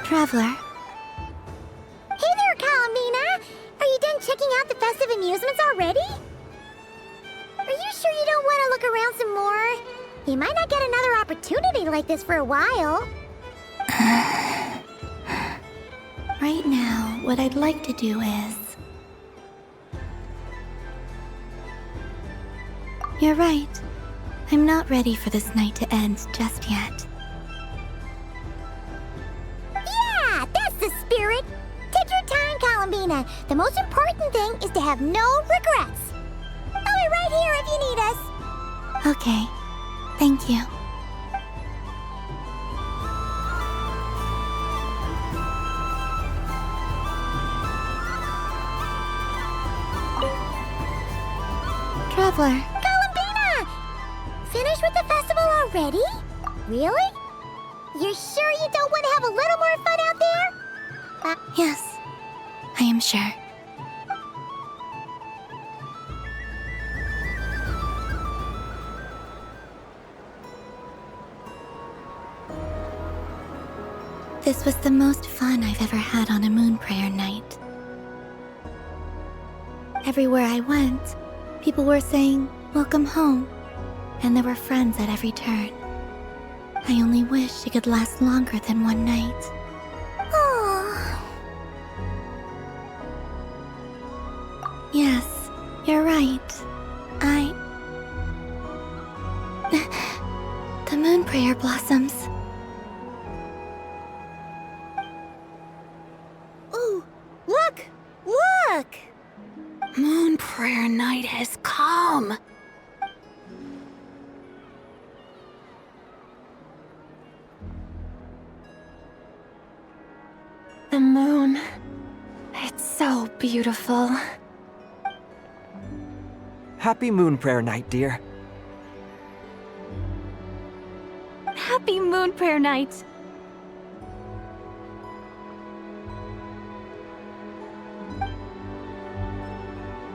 Traveler. Hey there, Colomina! Are you done checking out the festive amusements already? Are you sure you don't want to look around some more? You might not get another opportunity like this for a while. Right now, what I'd like to do is... You're right. I'm not ready for this night to end just yet. Yeah, that's the spirit! Take your time, Colomina. The most important thing is to have no regrets. I'll be right here if you need us. Okay. Thank you. Traveler. Colomina! Finished with the festival already? Really? You're sure you don't want to have a little more fun out there? Yes, I am sure. This was the most fun I've ever had on a moon prayer night. Everywhere I went, people were saying, "Welcome home," and there were friends at every turn. I only wish it could last longer than one night. Oh. Yes, you're right. The moon prayer blossoms. Ooh, look! Look! Moon prayer night has come. The moon. It's so beautiful. Happy Moon Prayer Night, dear. Happy Moon Prayer Night!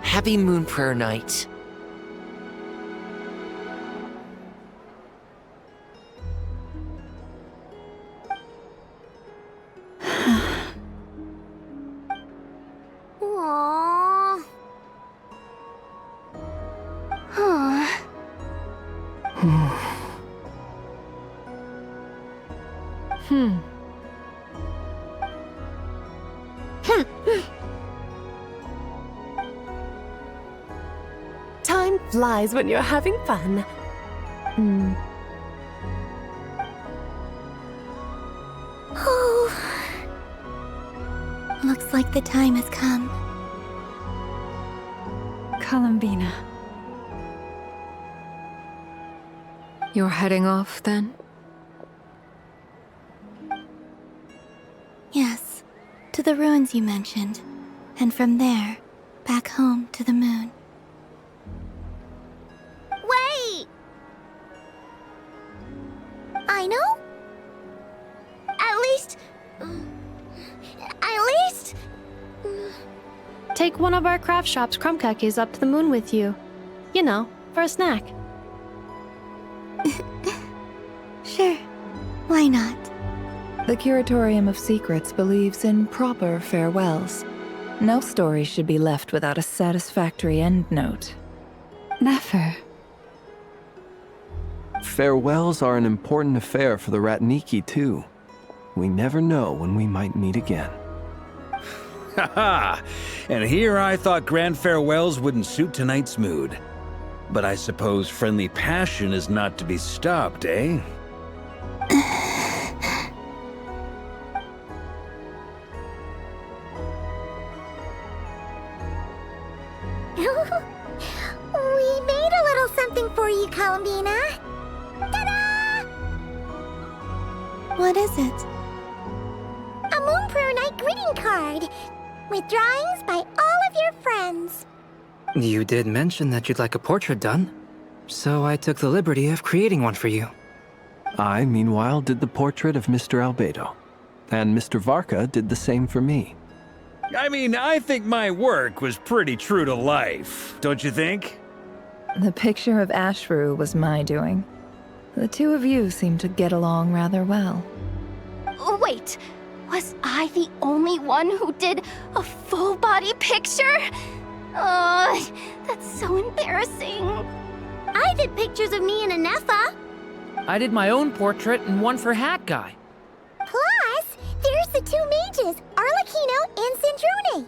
Happy Moon Prayer Night. Aww. Huh. Time flies when you're having fun. Oh. Looks like the time has come. Columbina. You're heading off, then? Yes, to the ruins you mentioned. And from there, back home to the moon. Wait! I know? At least... Take one of our craft shop's crumb cookies up to the moon with you. You know, for a snack. Sure, why not? The Curatorium of Secrets believes in proper farewells. No story should be left without a satisfactory endnote. Never. Farewells are an important affair for the Ratniki, too. We never know when we might meet again. Haha! And here I thought grand farewells wouldn't suit tonight's mood. But I suppose friendly passion is not to be stopped, eh? We made a little something for you, Columbina. Ta-da! What is it? A Moon Prayer Night greeting card with drawings by all of your friends. You did mention that you'd like a portrait done, so I took the liberty of creating one for you. I, meanwhile, did the portrait of Mr. Albedo, and Mr. Varka did the same for me. I mean, I think my work was pretty true to life, don't you think? The picture of Ashru was my doing. The two of you seem to get along rather well. Wait, was I the only one who did a full body picture? That's so embarrassing. I did pictures of me and Anefa. I did my own portrait and one for Hat Guy. Plus, there's the two mages, Arlecchino and Sindrune.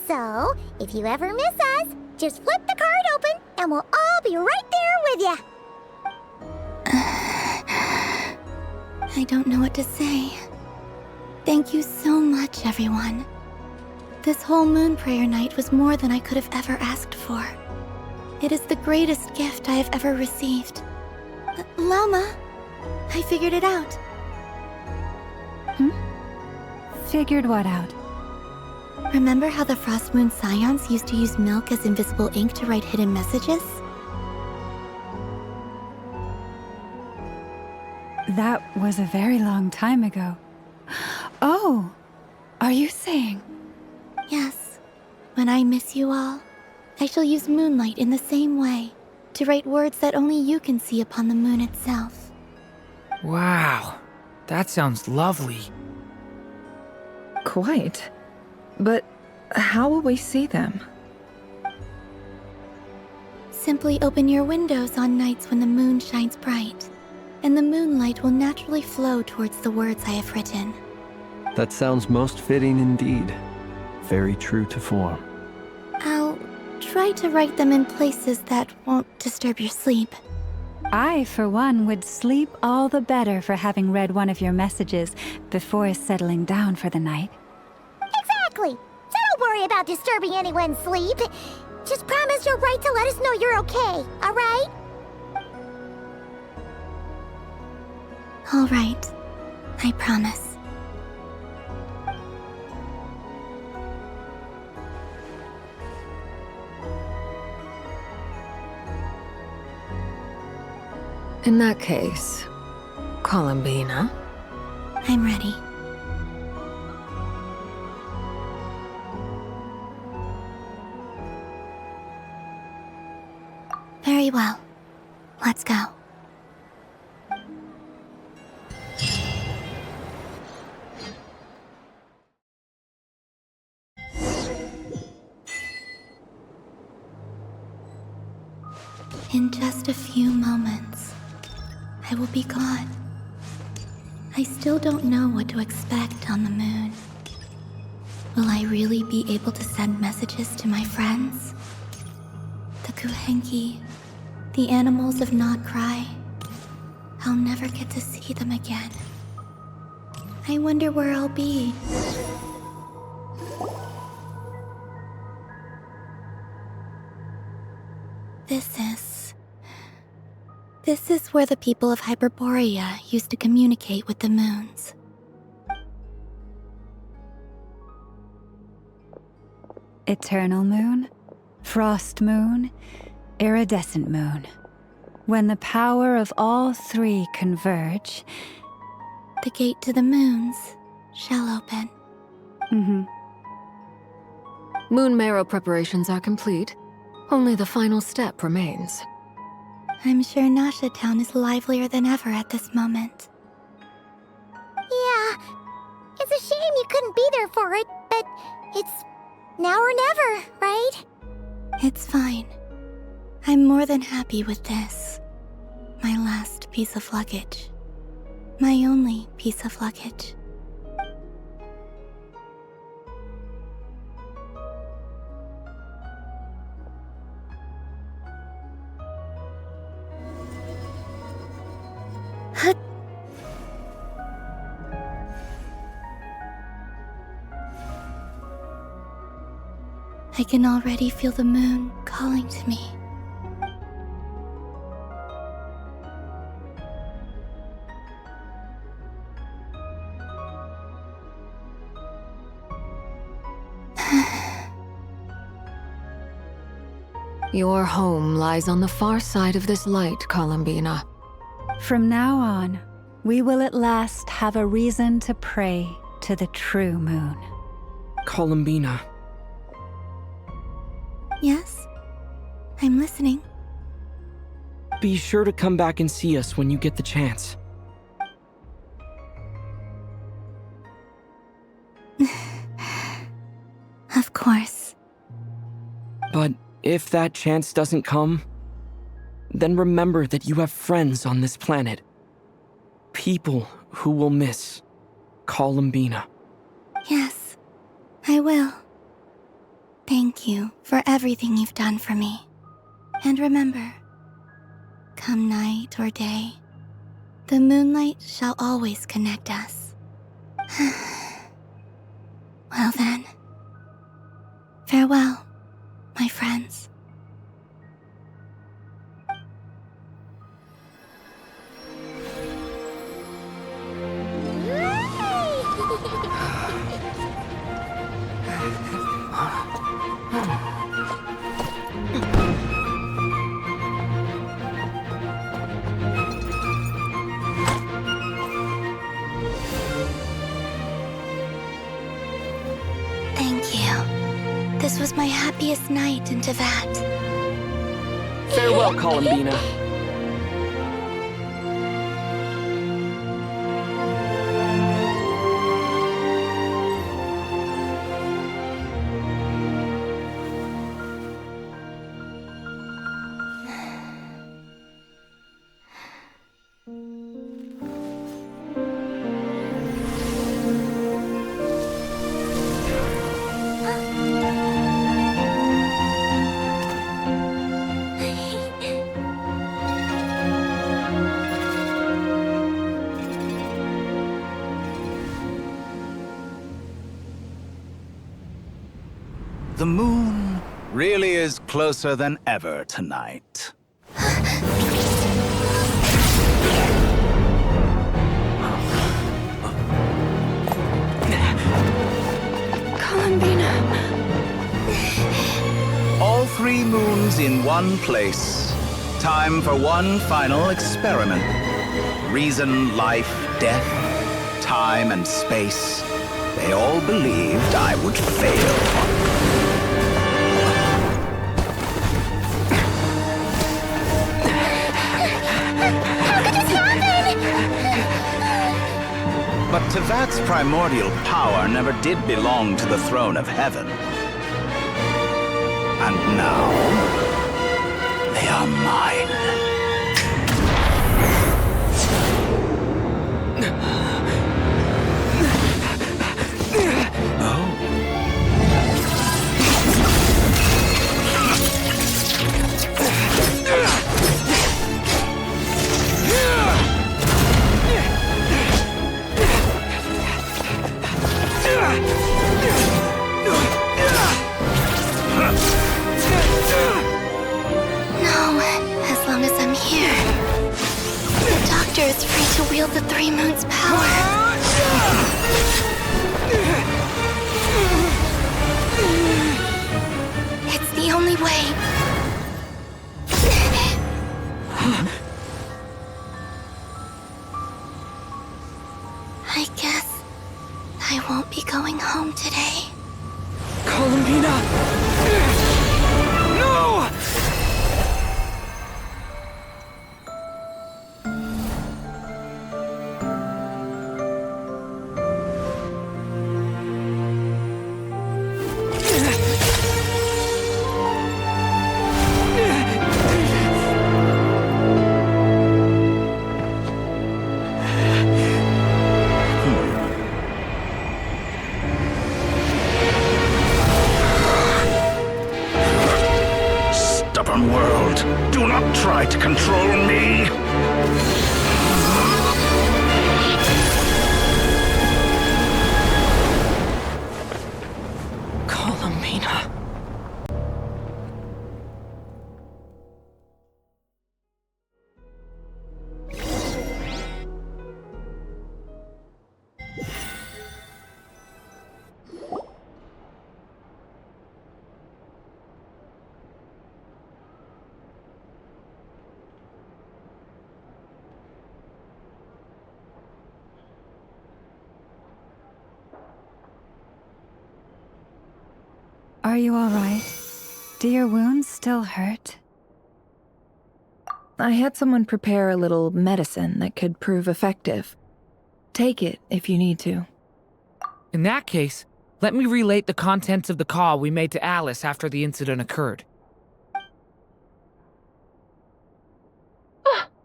So, if you ever miss us, just flip the card open and we'll all be right there with you. I don't know what to say. Thank you so much, everyone. This whole Moon Prayer Night was more than I could have ever asked for. It is the greatest gift I have ever received. Lauma, I figured it out. Figured what out? Remember how the Frost Moon Scions used to use milk as invisible ink to write hidden messages? That was a very long time ago. Oh, are you saying? Yes. When I miss you all, I shall use moonlight in the same way, to write words that only you can see upon the moon itself. Wow, that sounds lovely. Quite. But how will we see them? Simply open your windows on nights when the moon shines bright, and the moonlight will naturally flow towards the words I have written. That sounds most fitting indeed. Very true to form. I'll try to write them in places that won't disturb your sleep. I, for one, would sleep all the better for having read one of your messages before settling down for the night. Exactly. So don't worry about disturbing anyone's sleep. Just promise you'll write to let us know you're okay, all right? All right. I promise. In that case, Columbina? I'm ready. Very well. Let's go. In just a few moments, I will be gone. I still don't know what to expect on the moon. Will I really be able to send messages to my friends? The Kuhenki, the animals of Not Cry. I'll never get to see them again. I wonder where I'll be. This is where the people of Hyperborea used to communicate with the moons. Eternal moon, frost moon, iridescent moon. When the power of all three converge, the gate to the moons shall open. Moon marrow preparations are complete. Only the final step remains. I'm sure Nasha Town is livelier than ever at this moment. Yeah, it's a shame you couldn't be there for it, but it's Now or never, right? It's fine. I'm more than happy with this. My last piece of luggage. My only piece of luggage. I can already feel the moon calling to me. Your home lies on the far side of this light, Columbina. From now on, we will at last have a reason to pray to the true moon. Columbina. Yes? I'm listening. Be sure to come back and see us when you get the chance. Of course. But if that chance doesn't come, then remember that you have friends on this planet. People who will miss Columbina. Yes, I will. Thank you for everything you've done for me. And remember, come night or day, the moonlight shall always connect us. Well then, farewell, my friends. Thank you. This was my happiest night in Tevat. Farewell, Columbina. The moon really is closer than ever tonight. Columbina. All 3 moons in one place. Time for one final experiment. Reason, life, death, time, and space. They all believed I would fail. But Tevat's primordial power never did belong to the throne of heaven. And now, they are mine. Is free to wield the 3 moons' power. It's the only way. I guess I won't be going home today. Columbina! No! Do not try to control me! Columbina. Are you all right? Do your wounds still hurt? I had someone prepare a little medicine that could prove effective. Take it if you need to. In that case, let me relate the contents of the call we made to Alice after the incident occurred.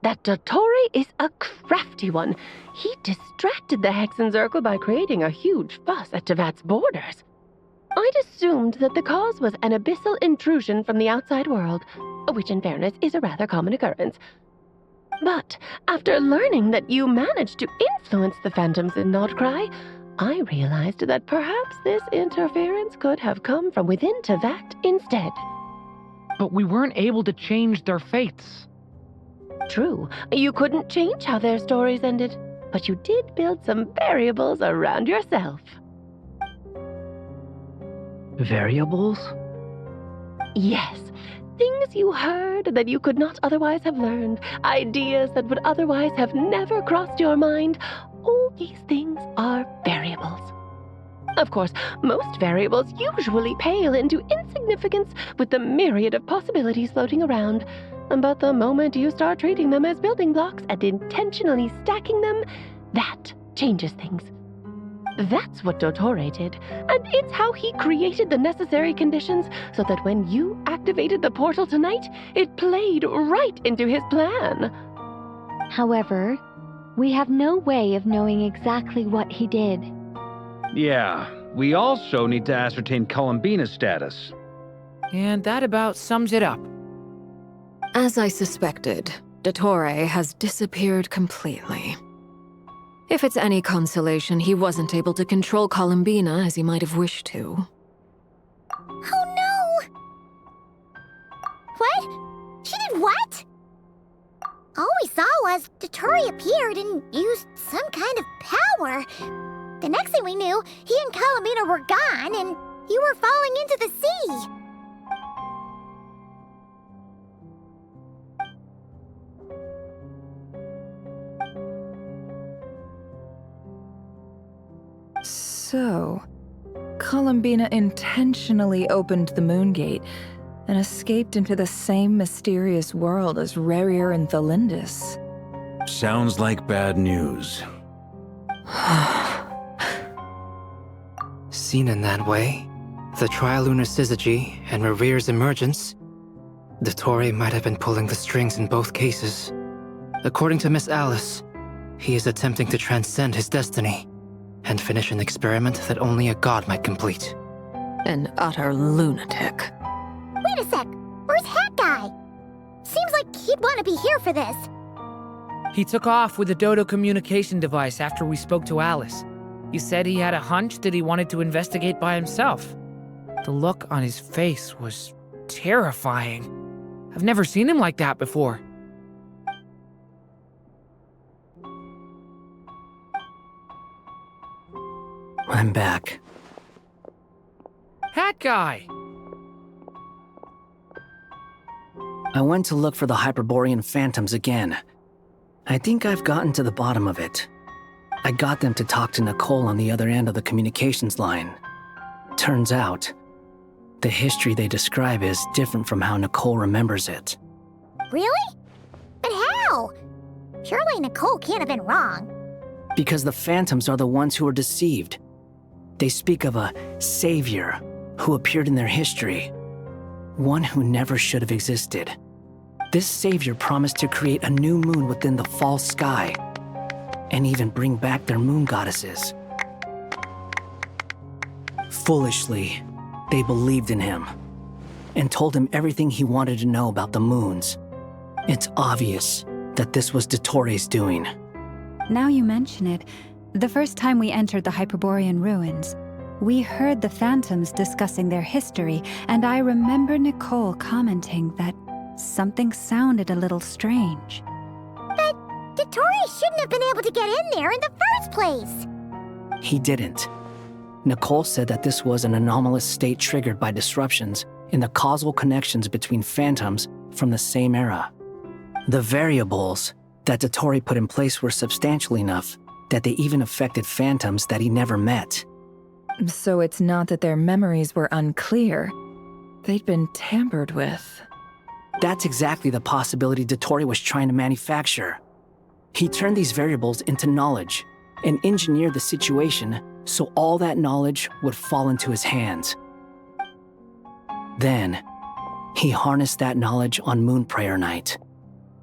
That Dottore is a crafty one. He distracted the Hexenzirkel by creating a huge fuss at Tevat's borders. I'd assumed that the cause was an abyssal intrusion from the outside world, which in fairness is a rather common occurrence. But after learning that you managed to influence the phantoms in Nodcry, I realized that perhaps this interference could have come from within Tevat instead. But we weren't able to change their fates. True, you couldn't change how their stories ended, but you did build some variables around yourself. Variables? Yes, things you heard that you could not otherwise have learned, ideas that would otherwise have never crossed your mind. All these things are variables. Of course, most variables usually pale into insignificance with the myriad of possibilities floating around. But the moment you start treating them as building blocks and intentionally stacking them, that changes things. That's what Dottore did, and it's how he created the necessary conditions so that when you activated the portal tonight, it played right into his plan. However, we have no way of knowing exactly what he did. Yeah, we also need to ascertain Columbina's status. And that about sums it up. As I suspected, Dottore has disappeared completely. If it's any consolation, he wasn't able to control Columbina as he might have wished to. Oh no! What? She did what? All we saw was Dottore appeared and used some kind of power. The next thing we knew, he and Columbina were gone and you were falling into the sea. So, Columbina intentionally opened the Moon Gate and escaped into the same mysterious world as Rerir and Thalindis. Sounds like bad news. Seen in that way, the Trilunar Syzygy and Rerir's emergence, Dottore might have been pulling the strings in both cases. According to Miss Alice, he is attempting to transcend his destiny and finish an experiment that only a god might complete. An utter lunatic. Wait a sec, where's Hat Guy? Seems like he'd want to be here for this. He took off with the Dodo communication device after we spoke to Alice. He said he had a hunch that he wanted to investigate by himself. The look on his face was terrifying. I've never seen him like that before. I'm back. Hat Guy! I went to look for the Hyperborean phantoms again. I think I've gotten to the bottom of it. I got them to talk to Nicole on the other end of the communications line. Turns out, the history they describe is different from how Nicole remembers it. Really? But how? Surely Nicole can't have been wrong. Because the phantoms are the ones who are deceived. They speak of a savior who appeared in their history. One who never should have existed. This savior promised to create a new moon within the false sky, and even bring back their moon goddesses. Foolishly, they believed in him, and told him everything he wanted to know about the moons, It's obvious that this was Dottoro's doing. Now you mention it, the first time we entered the Hyperborean ruins, we heard the phantoms discussing their history, and I remember Nicole commenting that something sounded a little strange. But Dottori shouldn't have been able to get in there in the first place! He didn't. Nicole said that this was an anomalous state triggered by disruptions in the causal connections between phantoms from the same era. The variables that Dottori put in place were substantial enough that they even affected phantoms that he never met. So it's not that their memories were unclear. They'd been tampered with. That's exactly the possibility Dottori was trying to manufacture. He turned these variables into knowledge and engineered the situation so all that knowledge would fall into his hands. Then, he harnessed that knowledge on Moon Prayer Night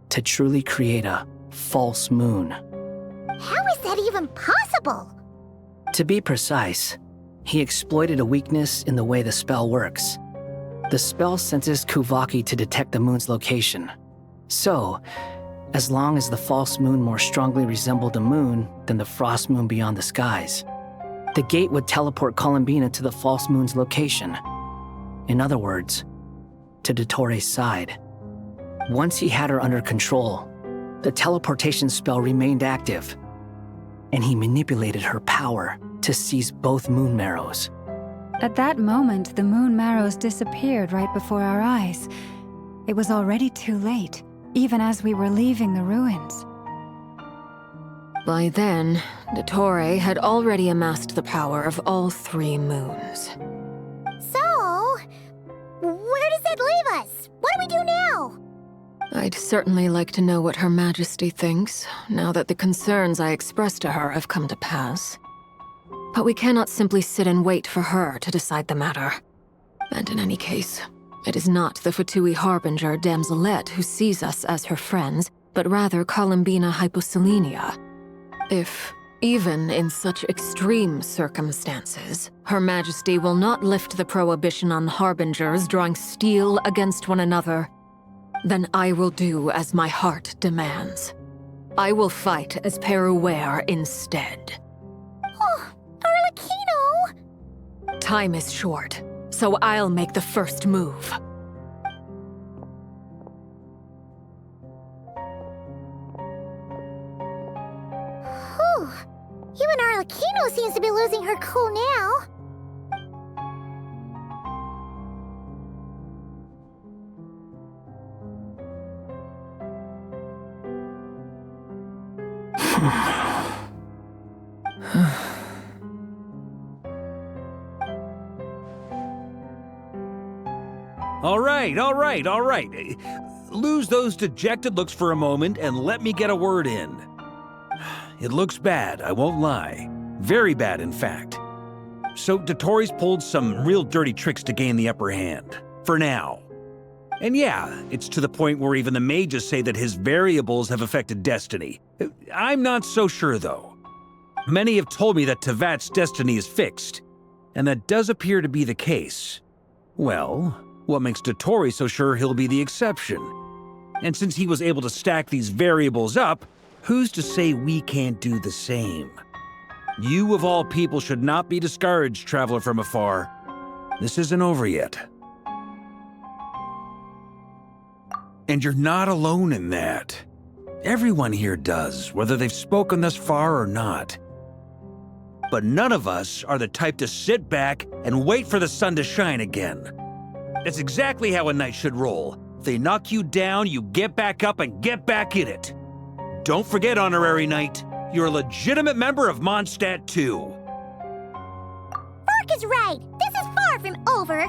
to truly create a false moon. How is that even possible? To be precise, he exploited a weakness in the way the spell works. The spell senses Kuvaki to detect the moon's location. So, as long as the false moon more strongly resembled a moon than the frost moon beyond the skies, the gate would teleport Columbina to the false moon's location. In other words, to Dottori's side. Once he had her under control, the teleportation spell remained active, and he manipulated her power to seize both moon marrows. At that moment, the moon marrows disappeared right before our eyes. It was already too late, even as we were leaving the ruins. By then, Dottori had already amassed the power of all 3 moons. So, where does that leave us? What do we do now? I'd certainly like to know what Her Majesty thinks, now that the concerns I expressed to her have come to pass. But we cannot simply sit and wait for her to decide the matter. And in any case, it is not the Fatui Harbinger Damselette who sees us as her friends, but rather Columbina Hyposelenia. If, even in such extreme circumstances, Her Majesty will not lift the prohibition on Harbingers drawing steel against one another, then I will do as my heart demands. I will fight as Peruware instead. Oh, Arlecchino! Time is short, so I'll make the first move. Whew. Even Arlecchino seems to be losing her cool now. All right. Lose those dejected looks for a moment and let me get a word in. It looks bad, I won't lie. Very bad, in fact. So Dottori's pulled some real dirty tricks to gain the upper hand. For now. And yeah, it's to the point where even the mages say that his variables have affected destiny. I'm not so sure, though. Many have told me that Tevat's destiny is fixed, and that does appear to be the case. Well, what makes Dottori so sure he'll be the exception? And since he was able to stack these variables up, who's to say we can't do the same? You of all people should not be discouraged, traveler from afar. This isn't over yet. And you're not alone in that. Everyone here does, whether they've spoken thus far or not. But none of us are the type to sit back and wait for the sun to shine again. That's exactly how a knight should roll. If they knock you down, you get back up and get back in it. Don't forget, Honorary Knight, you're a legitimate member of Mondstadt too. Fark is right. This is far from over.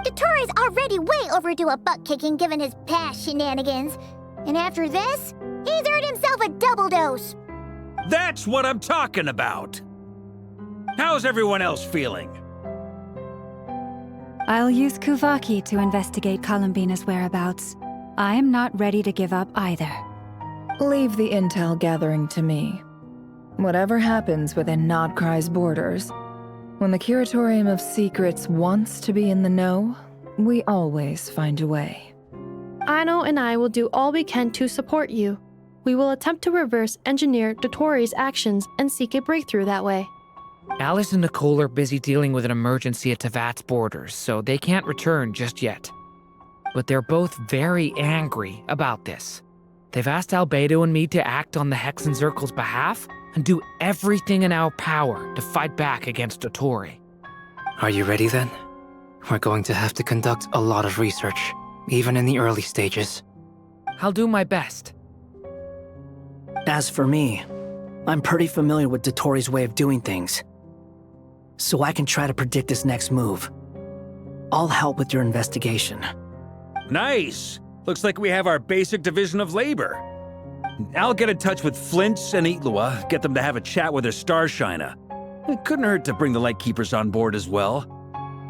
Dottori's already way overdue a butt-kicking given his past shenanigans. And after this, he's earned himself a double dose. That's what I'm talking about. How's everyone else feeling? I'll use Kuvaki to investigate Columbina's whereabouts. I am not ready to give up either. Leave the intel gathering to me. Whatever happens within Nodcry's borders, when the Curatorium of Secrets wants to be in the know, we always find a way. Aino and I will do all we can to support you. We will attempt to reverse engineer Dotori's actions and seek a breakthrough that way. Alice and Nicole are busy dealing with an emergency at Tevat's borders, so they can't return just yet. But they're both very angry about this. They've asked Albedo and me to act on the Hexen Circle's behalf and do everything in our power to fight back against Dotori. Are you ready then? We're going to have to conduct a lot of research, even in the early stages. I'll do my best. As for me, I'm pretty familiar with Dotori's way of doing things, so I can try to predict his next move. I'll help with your investigation. Nice! Looks like we have our basic division of labor. I'll get in touch with Flints and Itlua, get them to have a chat with their Starshiner. It couldn't hurt to bring the Lightkeepers on board as well.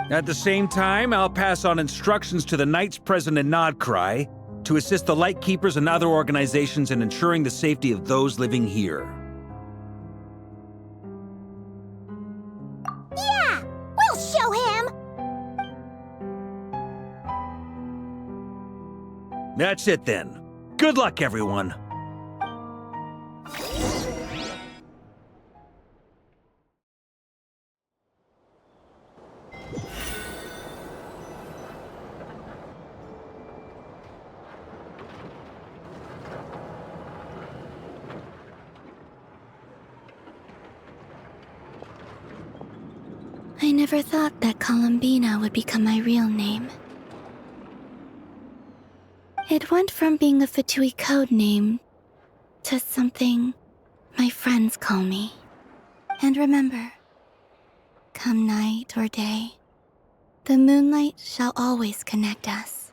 At the same time, I'll pass on instructions to the Knights present in Nodcry to assist the Lightkeepers and other organizations in ensuring the safety of those living here. Yeah! We'll show him! That's it then. Good luck, everyone. I never thought that Columbina would become my real name. It went from being a Fatui code name to something my friends call me. And remember, come night or day, the moonlight shall always connect us.